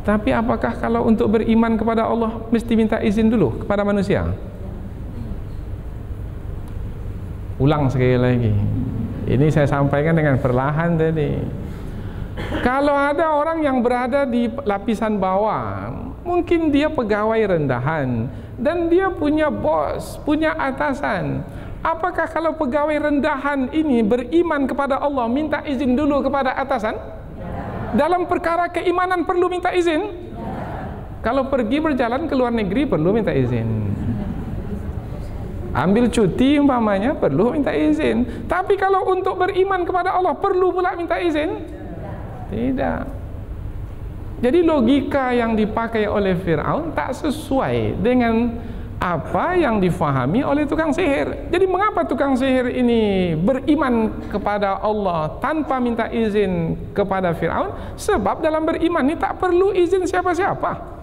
Tapi apakah kalau untuk beriman kepada Allah mesti minta izin dulu kepada manusia? Ulang sekali lagi. Ini saya sampaikan dengan perlahan tadi. Kalau ada orang yang berada di lapisan bawah, mungkin dia pegawai rendahan dan dia punya bos, punya atasan. Apakah kalau pegawai rendahan ini beriman kepada Allah minta izin dulu kepada atasan? Dalam perkara keimanan perlu minta izin? Kalau pergi berjalan ke luar negeri perlu minta izin. Ambil cuti umpamanya perlu minta izin. Tapi kalau untuk beriman kepada Allah perlu pula minta izin? Tidak. Jadi logika yang dipakai oleh Fir'aun tak sesuai dengan apa yang difahami oleh tukang sihir. Jadi mengapa tukang sihir ini beriman kepada Allah tanpa minta izin kepada Fir'aun? Sebab dalam beriman ini tak perlu izin siapa-siapa.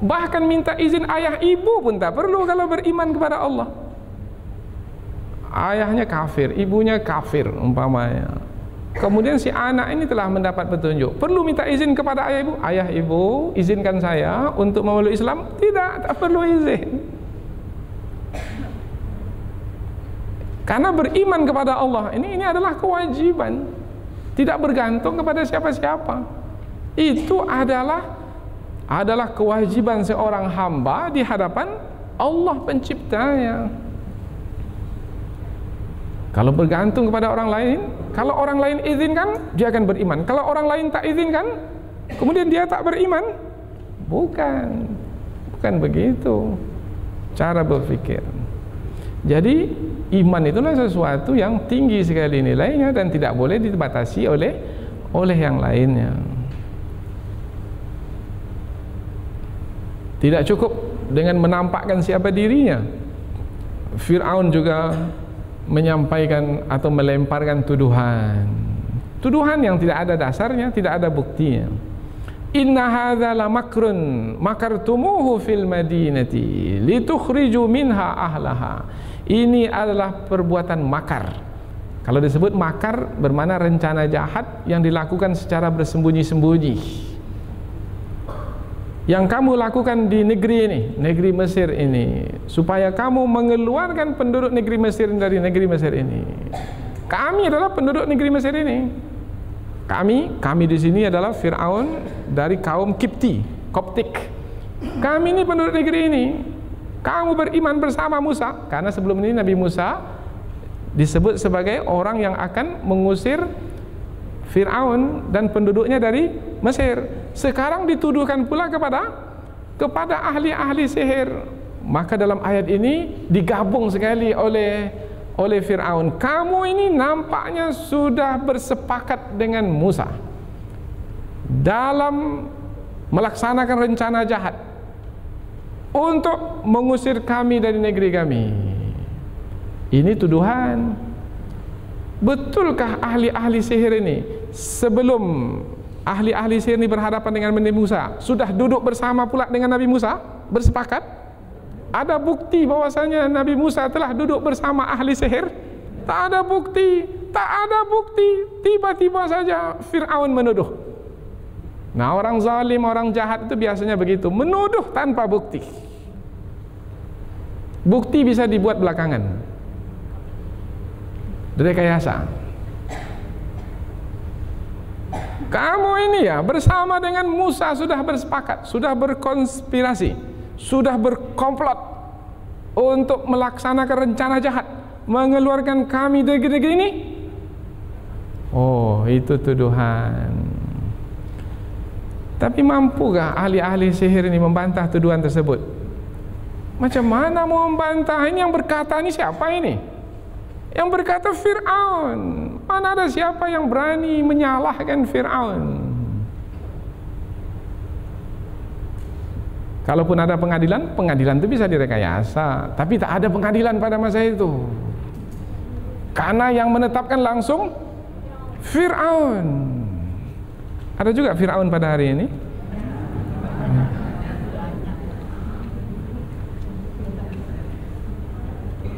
Bahkan minta izin ayah ibu pun tak perlu kalau beriman kepada Allah. Ayahnya kafir, ibunya kafir umpamanya. Kemudian si anak ini telah mendapat petunjuk, perlu minta izin kepada ayah ibu. Ayah ibu, izinkan saya untuk memeluk Islam. Tidak, tak perlu izin. Karena beriman kepada Allah ini adalah kewajiban, tidak bergantung kepada siapa-siapa. Itu adalah kewajiban seorang hamba di hadapan Allah penciptanya. Kalau bergantung kepada orang lain, kalau orang lain izinkan, dia akan beriman. Kalau orang lain tak izinkan, kemudian dia tak beriman. Bukan begitu cara berpikir. Jadi iman itulah sesuatu yang tinggi sekali nilainya dan tidak boleh dibatasi oleh yang lainnya. Tidak cukup dengan menampakkan siapa dirinya. Fir'aun juga menyampaikan atau melemparkan tuduhan yang tidak ada dasarnya, tidak ada buktinya. Inna hadza la makrun makartumuhu fil madinati litukhriju minha ahlaha. Ini adalah perbuatan makar. Kalau disebut makar bermakna rencana jahat yang dilakukan secara bersembunyi-sembunyi. Yang kamu lakukan di negeri ini, negeri Mesir ini, supaya kamu mengeluarkan penduduk negeri Mesir dari negeri Mesir ini. Kami adalah penduduk negeri Mesir ini. Kami di sini adalah Fir'aun dari kaum Kipti, Koptik. Kami ini penduduk negeri ini. Kamu beriman bersama Musa, karena sebelum ini Nabi Musa disebut sebagai orang yang akan mengusir Fir'aun dan penduduknya dari Mesir. Sekarang dituduhkan pula kepada ahli-ahli sihir. Maka dalam ayat ini digabung sekali oleh Fir'aun. Kamu ini nampaknya sudah bersepakat dengan Musa dalam melaksanakan rencana jahat untuk mengusir kami dari negeri kami. Ini tuduhan. Betulkah ahli-ahli sihir ini sebelum ahli-ahli sihir ini berhadapan dengan Nabi Musa sudah duduk bersama pula dengan Nabi Musa, bersepakat? Ada bukti bahwasanya Nabi Musa telah duduk bersama ahli sihir? Tak ada bukti. Tiba-tiba saja Fir'aun menuduh. Nah, orang zalim, orang jahat itu biasanya begitu, menuduh tanpa bukti. Bukti bisa dibuat belakangan. Rekayasa. Kamu ini ya bersama dengan Musa sudah bersepakat, sudah berkonspirasi, sudah berkomplot untuk melaksanakan rencana jahat, mengeluarkan kami dari negeri ini. Oh, itu tuduhan. Tapi mampukah ahli-ahli sihir ini membantah tuduhan tersebut? Macam mana mau membantah? Ini yang berkata ini siapa ini? Yang berkata Fir'aun. Mana ada siapa yang berani menyalahkan Fir'aun? Kalaupun ada pengadilan itu bisa direkayasa, tapi tak ada pengadilan pada masa itu. Karena yang menetapkan langsung Fir'aun. Ada juga Fir'aun pada hari ini.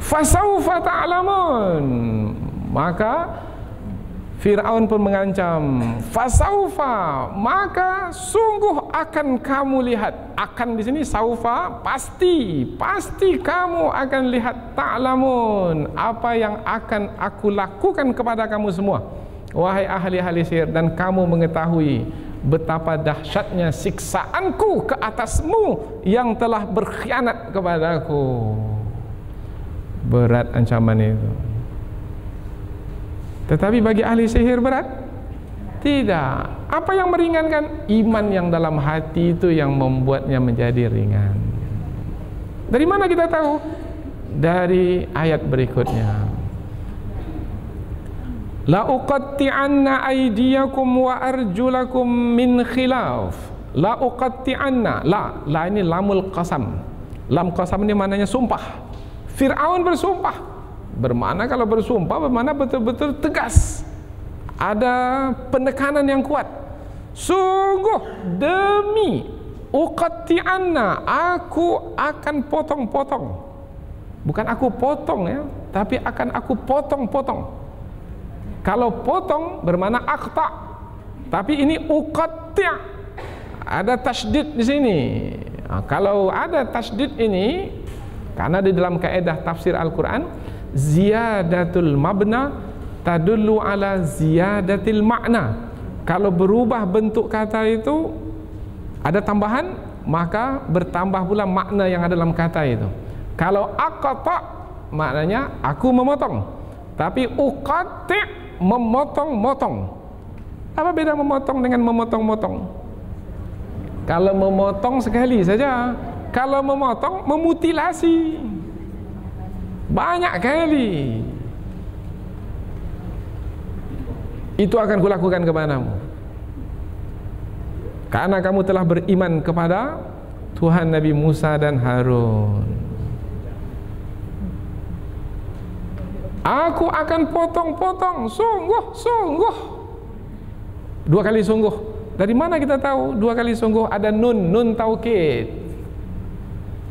Fasaufa ta'lamun. Maka Fir'aun pun mengancam, fasaufa, maka sungguh akan kamu lihat. Akan di sini saufa, pasti kamu akan lihat, ta'lamun, apa yang akan aku lakukan kepada kamu semua, wahai ahli-ahli sihir, dan kamu mengetahui betapa dahsyatnya siksaanku ke atasmu yang telah berkhianat kepadaku. Berat ancaman itu. Tetapi bagi ahli sihir berat? Tidak. Apa yang meringankan? Iman yang dalam hati itu yang membuatnya menjadi ringan. Dari mana kita tahu? Dari ayat berikutnya. La uqatti'anna aydiyakum wa arjulakum min khilaf. La uqatti'anna. La ini lamul qasam. Lam qasam ini maknanya sumpah. Fir'aun bersumpah. Bermakna kalau bersumpah bermakna betul-betul tegas. Ada penekanan yang kuat. Sungguh demi uqatti'anna, aku akan potong-potong. Bukan aku potong ya, tapi akan aku potong-potong. Kalau potong bermakna aqta, tapi ini uqatti', ada tasydid di sini. Nah, kalau ada tasydid ini, karena di dalam kaidah tafsir Al-Quran, ziyadatul mabna tadullu ala ziyadatil makna. Kalau berubah bentuk kata itu, ada tambahan, maka bertambah pula makna yang ada dalam kata itu. Kalau aqta, maknanya aku memotong. Tapi uqatti' memotong-motong. Apa beda memotong dengan memotong-motong? Kalau memotong sekali saja, kalau memotong memutilasi banyak kali. Itu akan kulakukan kepadamu, karena kamu telah beriman kepada Tuhan Nabi Musa dan Harun. Aku akan potong-potong, sungguh. 2 kali sungguh. Dari mana kita tahu 2 kali sungguh? Ada nun taukid.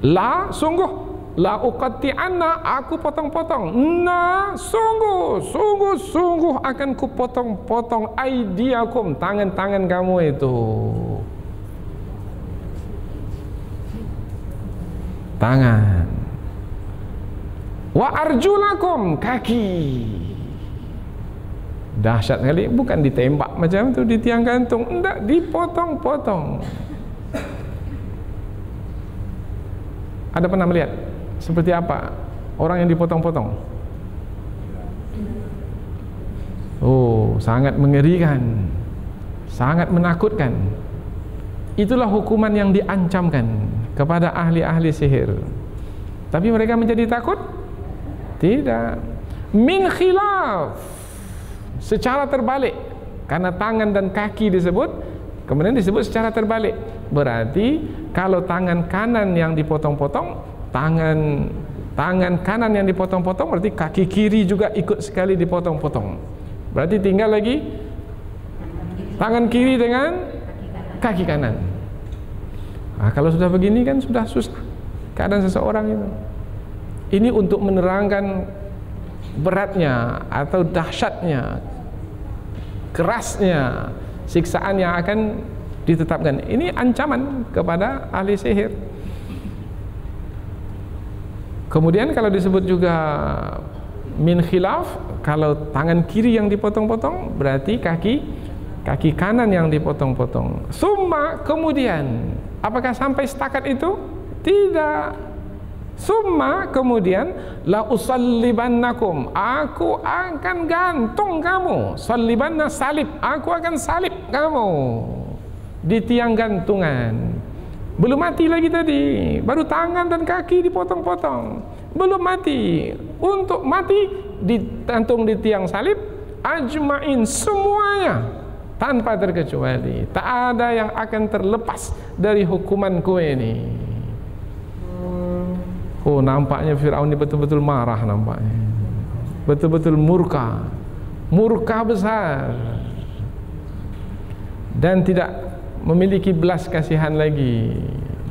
La, sungguh. La uqatti'anna, aku potong-potong. Na, sungguh akan ku potong-potong aidiakum, tangan-tangan kamu itu. Tangan. Wa arjulakum, kaki. Dahsyat sekali, bukan ditembak macam itu di tiang gantung, enggak, dipotong-potong. Ada pernah melihat seperti apa orang yang dipotong-potong? Oh, sangat mengerikan, sangat menakutkan. Itulah hukuman yang diancamkan kepada ahli-ahli sihir. Tapi mereka menjadi takut? Tidak. Min khilaf, secara terbalik. Karena tangan dan kaki disebut, kemudian disebut secara terbalik. Berarti kalau tangan kanan yang dipotong-potong, tangan kanan yang dipotong-potong, berarti kaki kiri juga ikut sekali dipotong-potong. Berarti tinggal lagi tangan kiri dengan kaki kanan. Nah, kalau sudah begini kan sudah susah keadaan seseorang itu. Ini untuk menerangkan beratnya atau dahsyatnya, kerasnya siksaan yang akan ditetapkan. Ini ancaman kepada ahli sihir. Kemudian kalau disebut juga min khilaf, kalau tangan kiri yang dipotong-potong, berarti kaki kanan yang dipotong-potong. Summa, kemudian, apakah sampai setakat itu? Tidak. Summa, kemudian, la usallibannakum, aku akan gantung kamu. Sallibanna, salib, aku akan salib kamu di tiang gantungan. Belum mati lagi tadi, baru tangan dan kaki dipotong-potong. Belum mati. Untuk mati digantung di tiang salib, ajma'in, semuanya tanpa terkecuali. Tak ada yang akan terlepas dari hukumanku ini. Oh, nampaknya Fir'aun ini betul-betul marah nampaknya. Betul-betul murka. Murka besar. Dan tidak memiliki belas kasihan lagi.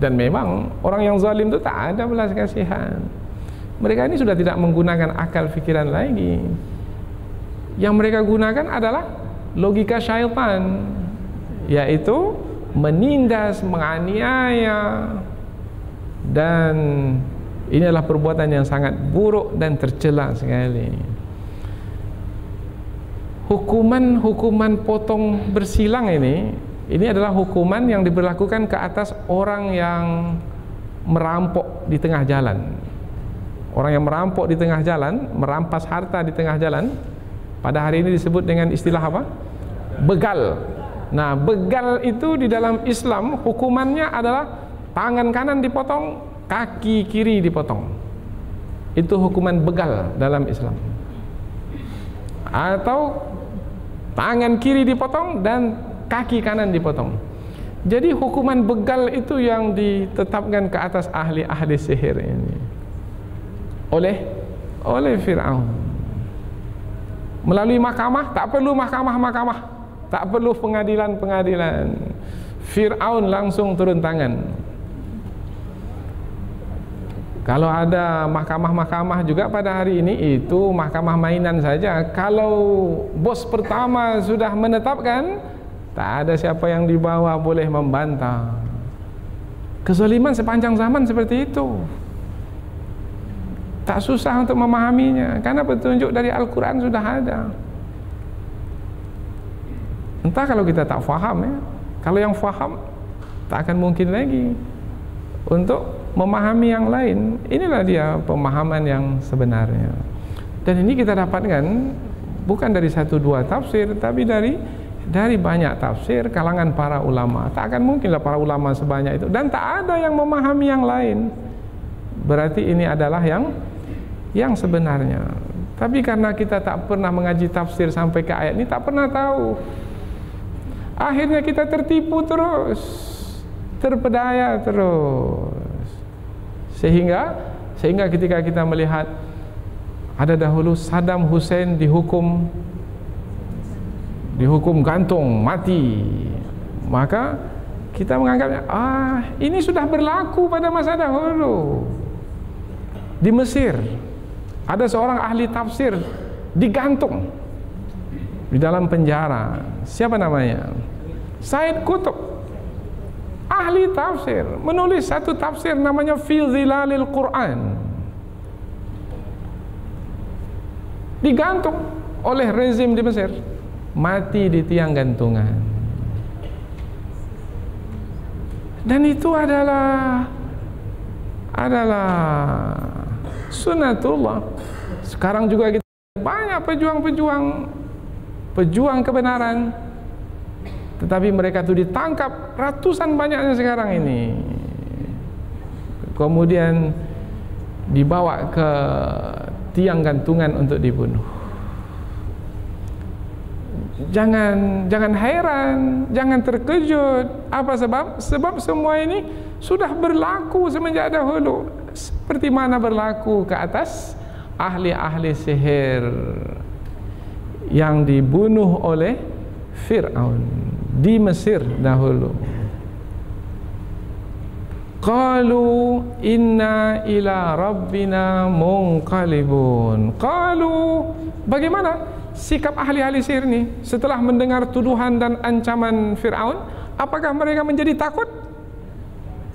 Dan memang orang yang zalim itu tak ada belas kasihan. Mereka ini sudah tidak menggunakan akal fikiran lagi. Yang mereka gunakan adalah logika syaitan, yaitu menindas, menganiaya. Dan ini adalah perbuatan yang sangat buruk dan tercela sekali. Hukuman potong bersilang ini adalah hukuman yang diberlakukan ke atas orang yang merampok di tengah jalan. Orang yang merampok di tengah jalan, merampas harta di tengah jalan, pada hari ini disebut dengan istilah apa? Begal. Nah, begal itu di dalam Islam hukumannya adalah tangan kanan dipotong, kaki kiri dipotong. Itu hukuman begal dalam Islam. Atau tangan kiri dipotong dan kaki kanan dipotong. Jadi hukuman begal itu yang ditetapkan ke atas ahli-ahli sihir ini oleh Fir'aun melalui mahkamah. Tak perlu mahkamah, tak perlu pengadilan. Fir'aun langsung turun tangan. Kalau ada mahkamah juga pada hari ini, itu mahkamah mainan saja. Kalau bos pertama sudah menetapkan, tak ada siapa yang di bawah boleh membantah. Kezaliman sepanjang zaman seperti itu. Tak susah untuk memahaminya, karena petunjuk dari Al-Quran sudah ada. Entah kalau kita tak faham ya. Kalau yang faham, tak akan mungkin lagi untuk memahami yang lain. Inilah dia pemahaman yang sebenarnya. Dan ini kita dapatkan bukan dari satu dua tafsir, tapi dari banyak tafsir kalangan para ulama. Tak akan mungkinlah para ulama sebanyak itu, dan tak ada yang memahami yang lain. Berarti ini adalah yang sebenarnya. Tapi karena kita tak pernah mengaji tafsir sampai ke ayat ini, tak pernah tahu. Akhirnya kita tertipu terus, terpedaya terus. Sehingga ketika kita melihat ada dahulu Saddam Hussein dihukum gantung, mati, maka kita menganggapnya, ini sudah berlaku pada masa dahulu. Di Mesir ada seorang ahli tafsir digantung di dalam penjara. Siapa namanya? Said Qutb, ahli tafsir, menulis satu tafsir namanya Fi Zilalil Quran. Digantung oleh rezim di Mesir, mati di tiang gantungan. Dan itu adalah sunnatullah. Sekarang juga kita banyak pejuang kebenaran, tetapi mereka itu ditangkap ratusan banyaknya sekarang ini, kemudian dibawa ke tiang gantungan untuk dibunuh. Jangan heran, jangan terkejut. Apa sebab? Sebab semua ini sudah berlaku semenjak dahulu. Seperti mana berlaku ke atas ahli-ahli sihir yang dibunuh oleh Fir'aun di Mesir dahulu. Qalu inna ila rabbina munqalibun. Qalu, bagaimana sikap ahli-ahli sihir ini setelah mendengar tuduhan dan ancaman Fir'aun? Apakah mereka menjadi takut?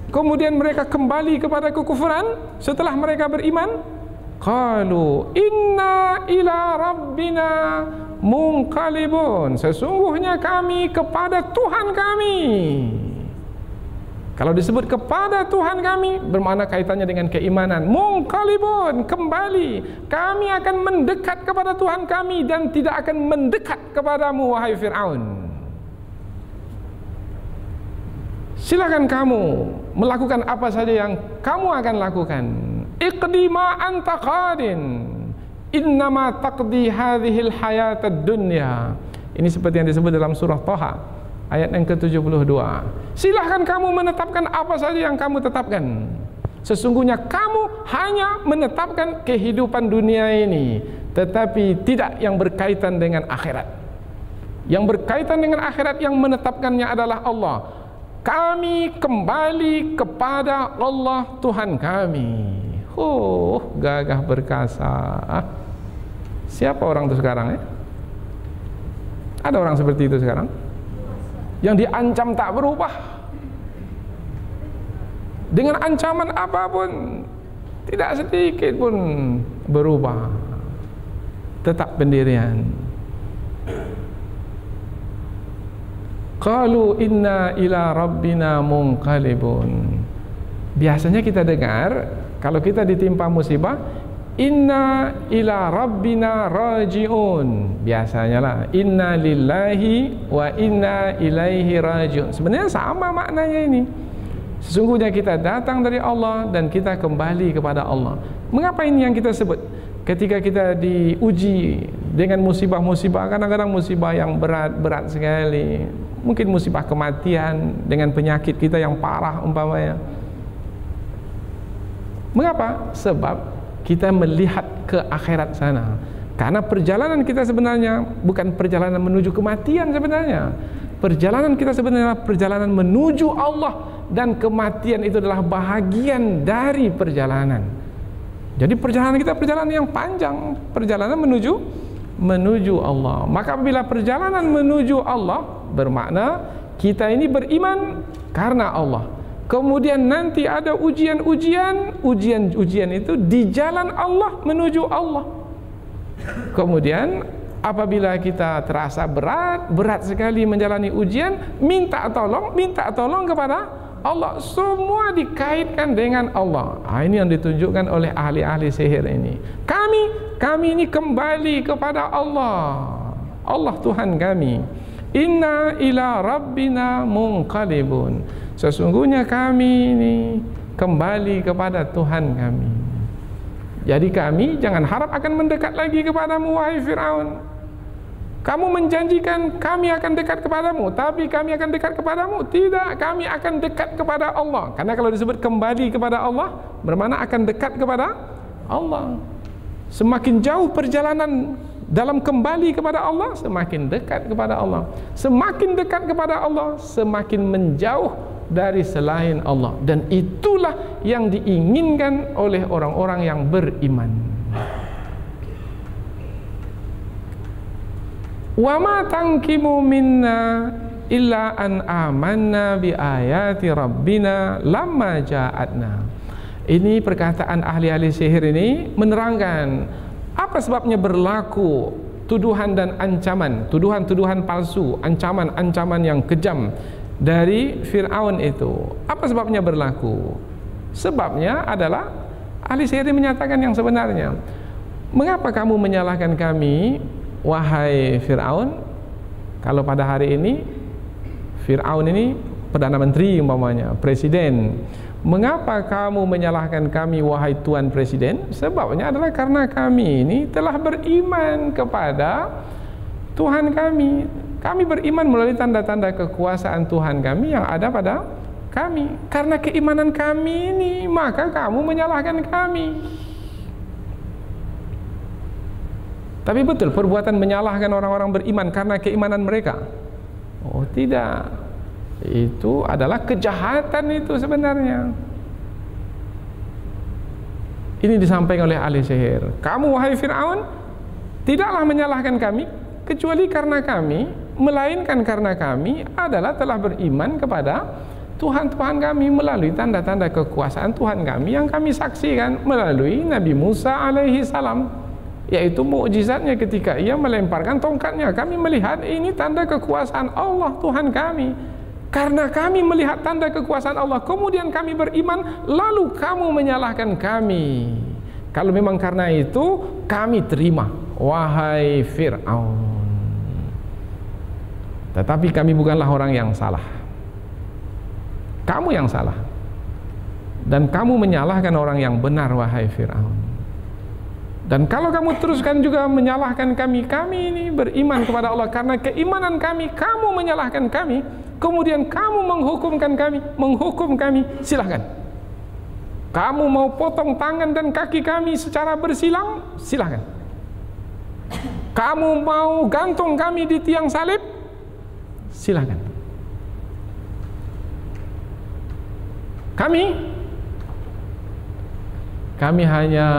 Kemudian mereka kembali kepada kekufuran setelah mereka beriman? Qalu inna ila rabbina munqalibun. Sesungguhnya kami kepada Tuhan kami. Kalau disebut kepada Tuhan kami, bermakna kaitannya dengan keimanan. Munqalibun, kembali. Kami akan mendekat kepada Tuhan kami dan tidak akan mendekat kepadamu, wahai Fir'aun. Silakan kamu melakukan apa saja yang kamu akan lakukan. Iqdi ma anta qadin, innama taqdi hadhil hayatad dunya. Ini seperti yang disebut dalam surah Thaha ayat yang ke-72. Silahkan kamu menetapkan apa saja yang kamu tetapkan. Sesungguhnya kamu hanya menetapkan kehidupan dunia ini, tetapi tidak yang berkaitan dengan akhirat. Yang berkaitan dengan akhirat yang menetapkannya adalah Allah. Kami kembali kepada Allah Tuhan kami. Gagah perkasa. Siapa orang itu sekarang ya? Ada orang seperti itu sekarang? Yang diancam tak berubah. Dengan ancaman apapun, tidak sedikit pun berubah. Tetap pendirian. Qalu inna ila rabbina munqalibun. Biasanya kita dengar kalau kita ditimpa musibah, inna ila rabbina rajiun. Biasanya lah, inna lillahi wa inna ilaihi rajiun. Sebenarnya sama maknanya ini. Sesungguhnya kita datang dari Allah dan kita kembali kepada Allah. Mengapa ini yang kita sebut? Ketika kita diuji dengan musibah-musibah, kadang-kadang musibah yang berat sekali, mungkin musibah kematian dengan penyakit kita yang parah umpamanya. Mengapa? Sebab kita melihat ke akhirat sana. Karena perjalanan kita sebenarnya bukan perjalanan menuju kematian sebenarnya. Perjalanan kita sebenarnya perjalanan menuju Allah, dan kematian itu adalah bahagian dari perjalanan. Jadi perjalanan kita perjalanan yang panjang, perjalanan menuju Allah. Maka apabila perjalanan menuju Allah, bermakna kita ini beriman karena Allah. Kemudian nanti ada ujian-ujian itu di jalan Allah menuju Allah. Kemudian apabila kita terasa berat sekali menjalani ujian, minta tolong kepada Allah. Semua dikaitkan dengan Allah. Ini yang ditunjukkan oleh ahli-ahli sihir ini. Kami kami ini kembali kepada Allah. Allah Tuhan kami. Inna ila rabbina munqalibun. Sesungguhnya kami ini kembali kepada Tuhan kami. Jadi kami jangan harap akan mendekat lagi kepadamu, wahai Fir'aun. Kamu menjanjikan kami akan dekat kepadamu, tapi kami akan dekat kepadamu. Tidak, kami akan dekat kepada Allah. Karena kalau disebut kembali kepada Allah, bermakna akan dekat kepada Allah. Semakin jauh perjalanan dalam kembali kepada Allah, semakin dekat kepada Allah. Semakin dekat kepada Allah, semakin menjauh dari selain Allah. Dan itulah yang diinginkan oleh orang-orang yang beriman. Wa ma tankimu minna illa an amanna bi ayati rabbina lamma ja'atna. Ini perkataan ahli-ahli sihir ini menerangkan apa sebabnya berlaku tuduhan dan ancaman, tuduhan-tuduhan palsu, ancaman-ancaman yang kejam dari Fir'aun itu. Apa sebabnya berlaku? Sebabnya adalah ahli sihir menyatakan yang sebenarnya. Mengapa kamu menyalahkan kami, wahai Fir'aun? Kalau pada hari ini Fir'aun ini Perdana Menteri umpamanya, Presiden. Mengapa kamu menyalahkan kami, wahai Tuan Presiden? Sebabnya adalah karena kami ini telah beriman kepada Tuhan kami. Kami beriman melalui tanda-tanda kekuasaan Tuhan kami yang ada pada kami. Karena keimanan kami ini, maka kamu menyalahkan kami. Tapi betul perbuatan menyalahkan orang-orang beriman karena keimanan mereka? Oh tidak, itu adalah kejahatan itu sebenarnya. Ini disampaikan oleh ahli sihir. Kamu wahai Fir'aun tidaklah menyalahkan kami kecuali karena kami, melainkan karena kami adalah telah beriman kepada Tuhan-Tuhan kami melalui tanda-tanda kekuasaan Tuhan kami yang kami saksikan melalui Nabi Musa alaihi salam. Yaitu mukjizatnya ketika ia melemparkan tongkatnya. Kami melihat ini tanda kekuasaan Allah Tuhan kami. Karena kami melihat tanda kekuasaan Allah, kemudian kami beriman, lalu kamu menyalahkan kami. Kalau memang karena itu, kami terima, wahai Fir'aun. Tetapi kami bukanlah orang yang salah. Kamu yang salah. Dan kamu menyalahkan orang yang benar, wahai Fir'aun. Dan kalau kamu teruskan juga menyalahkan kami, kami ini beriman kepada Allah. Karena keimanan kami, kamu menyalahkan kami, kemudian kamu menghukum kami, silahkan. Kamu mau potong tangan dan kaki kami secara bersilang, silahkan. Kamu mau gantung kami di tiang salib, silahkan. Kami hanya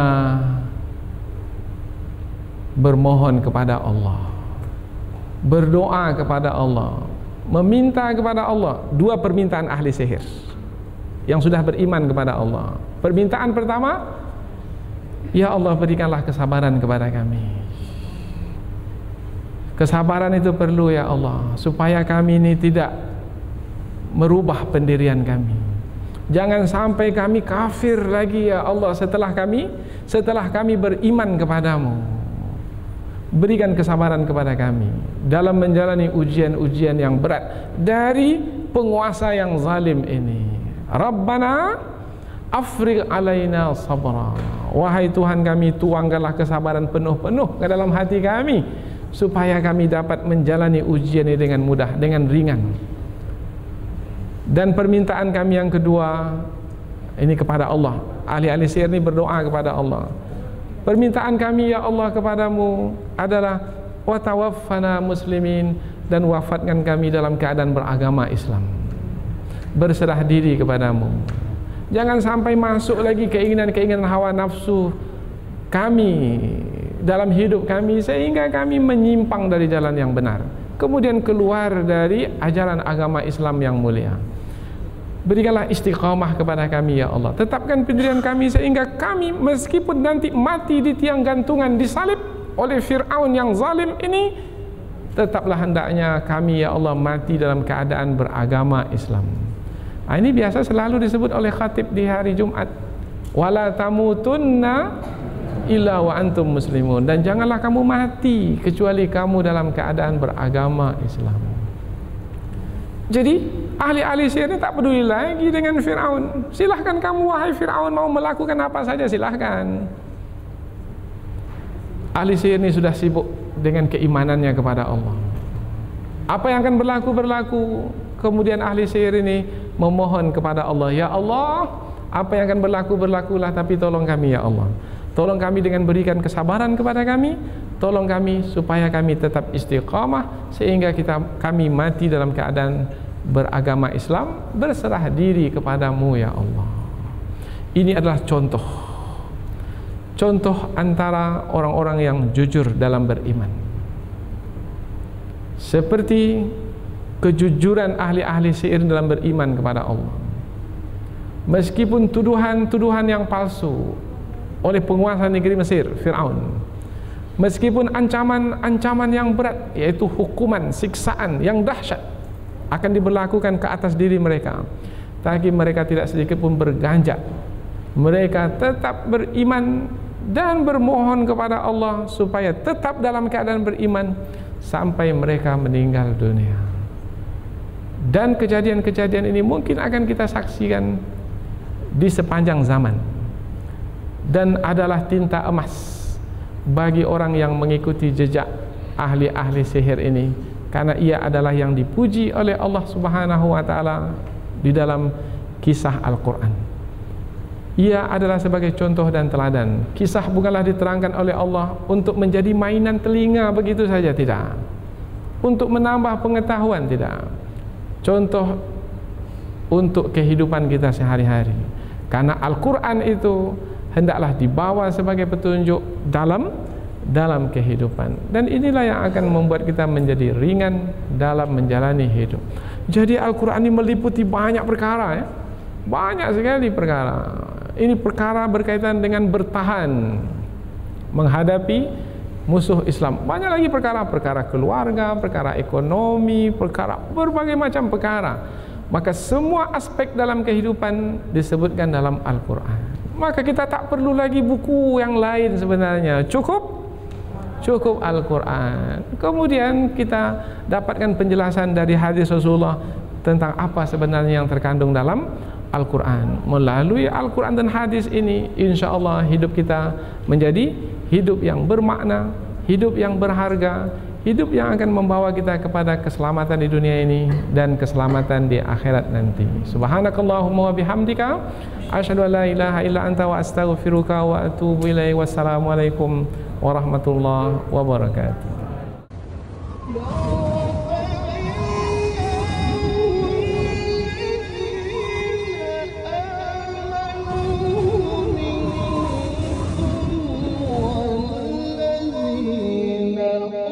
bermohon kepada Allah, berdoa kepada Allah, meminta kepada Allah. Dua permintaan ahli sihir yang sudah beriman kepada Allah. Permintaan pertama, ya Allah berikanlah kesabaran kepada kami. Kesabaran itu perlu ya Allah, supaya kami ini tidak merubah pendirian kami. Jangan sampai kami kafir lagi ya Allah setelah kami beriman kepadamu. Berikan kesabaran kepada kami dalam menjalani ujian-ujian yang berat dari penguasa yang zalim ini. Rabbana afrigh alaina sabra. Wahai Tuhan kami, tuangkanlah kesabaran penuh-penuh ke dalam hati kami supaya kami dapat menjalani ujian ini dengan mudah, dengan ringan. Dan permintaan kami yang kedua ini kepada Allah. Ahli-ahli sihir ini berdoa kepada Allah. Permintaan kami ya Allah kepadamu adalah wa tawaffana muslimin, dan wafatkan kami dalam keadaan beragama Islam, berserah diri kepadamu. Jangan sampai masuk lagi keinginan-keinginan hawa nafsu kami dalam hidup kami sehingga kami menyimpang dari jalan yang benar, kemudian keluar dari ajaran agama Islam yang mulia. Berikanlah istiqamah kepada kami ya Allah. Tetapkan pendirian kami sehingga kami meskipun nanti mati di tiang gantungan disalib oleh Fir'aun yang zalim ini, tetaplah hendaknya kami ya Allah mati dalam keadaan beragama Islam. Ini biasa selalu disebut oleh khatib di hari Jumat. Wala tamutunna illa wa antum muslimun, dan janganlah kamu mati kecuali kamu dalam keadaan beragama Islam. Jadi ahli-ahli sihir ini tak peduli lagi dengan Fir'aun. Silahkan kamu wahai Fir'aun mau melakukan apa saja, silahkan. Ahli sihir ini sudah sibuk dengan keimanannya kepada Allah. Apa yang akan berlaku. Kemudian ahli sihir ini memohon kepada Allah, ya Allah, apa yang akan berlakulah, tapi tolong kami ya Allah. Tolong kami dengan berikan kesabaran kepada kami. Tolong kami supaya kami tetap istiqamah, sehingga kami mati dalam keadaan beragama Islam, berserah diri kepadamu ya Allah. Ini adalah contoh antara orang-orang yang jujur dalam beriman. Seperti kejujuran ahli-ahli sihir dalam beriman kepada Allah. Meskipun tuduhan-tuduhan yang palsu oleh penguasa negeri Mesir, Fir'aun, meskipun ancaman-ancaman yang berat, yaitu hukuman, siksaan yang dahsyat akan diberlakukan ke atas diri mereka, tapi mereka tidak sedikit pun berganjak. Mereka tetap beriman dan bermohon kepada Allah supaya tetap dalam keadaan beriman sampai mereka meninggal dunia. Dan kejadian-kejadian ini mungkin akan kita saksikan di sepanjang zaman, dan adalah tinta emas bagi orang yang mengikuti jejak ahli-ahli sihir ini, karena ia adalah yang dipuji oleh Allah Subhanahu wa taala di dalam kisah Al-Qur'an. Ia adalah sebagai contoh dan teladan. Kisah bukanlah diterangkan oleh Allah untuk menjadi mainan telinga begitu saja, tidak. Untuk menambah pengetahuan, tidak. Contoh untuk kehidupan kita sehari-hari. Karena Al-Quran itu hendaklah dibawa sebagai petunjuk dalam kehidupan. Dan inilah yang akan membuat kita menjadi ringan dalam menjalani hidup. Jadi Al-Quran ini meliputi banyak perkara, ya. Banyak sekali perkara. Ini perkara berkaitan dengan bertahan menghadapi musuh Islam. Banyak lagi perkara keluarga, perkara ekonomi, perkara berbagai macam perkara. Maka semua aspek dalam kehidupan disebutkan dalam Al-Quran. Maka kita tak perlu lagi buku yang lain sebenarnya. Cukup Al-Quran. Kemudian kita dapatkan penjelasan dari hadis Rasulullah tentang apa sebenarnya yang terkandung dalam Al-Quran. Melalui Al-Quran dan hadis ini, insya Allah hidup kita menjadi hidup yang bermakna, hidup yang berharga, hidup yang akan membawa kita kepada keselamatan di dunia ini dan keselamatan di akhirat nanti. Subhanakallahumma wa bihamdika, asyhadu an la ilaha illa anta wa astaghfiruka wa atubu ilaik. Wassalamualaikum warahmatullahi wabarakatuh. No.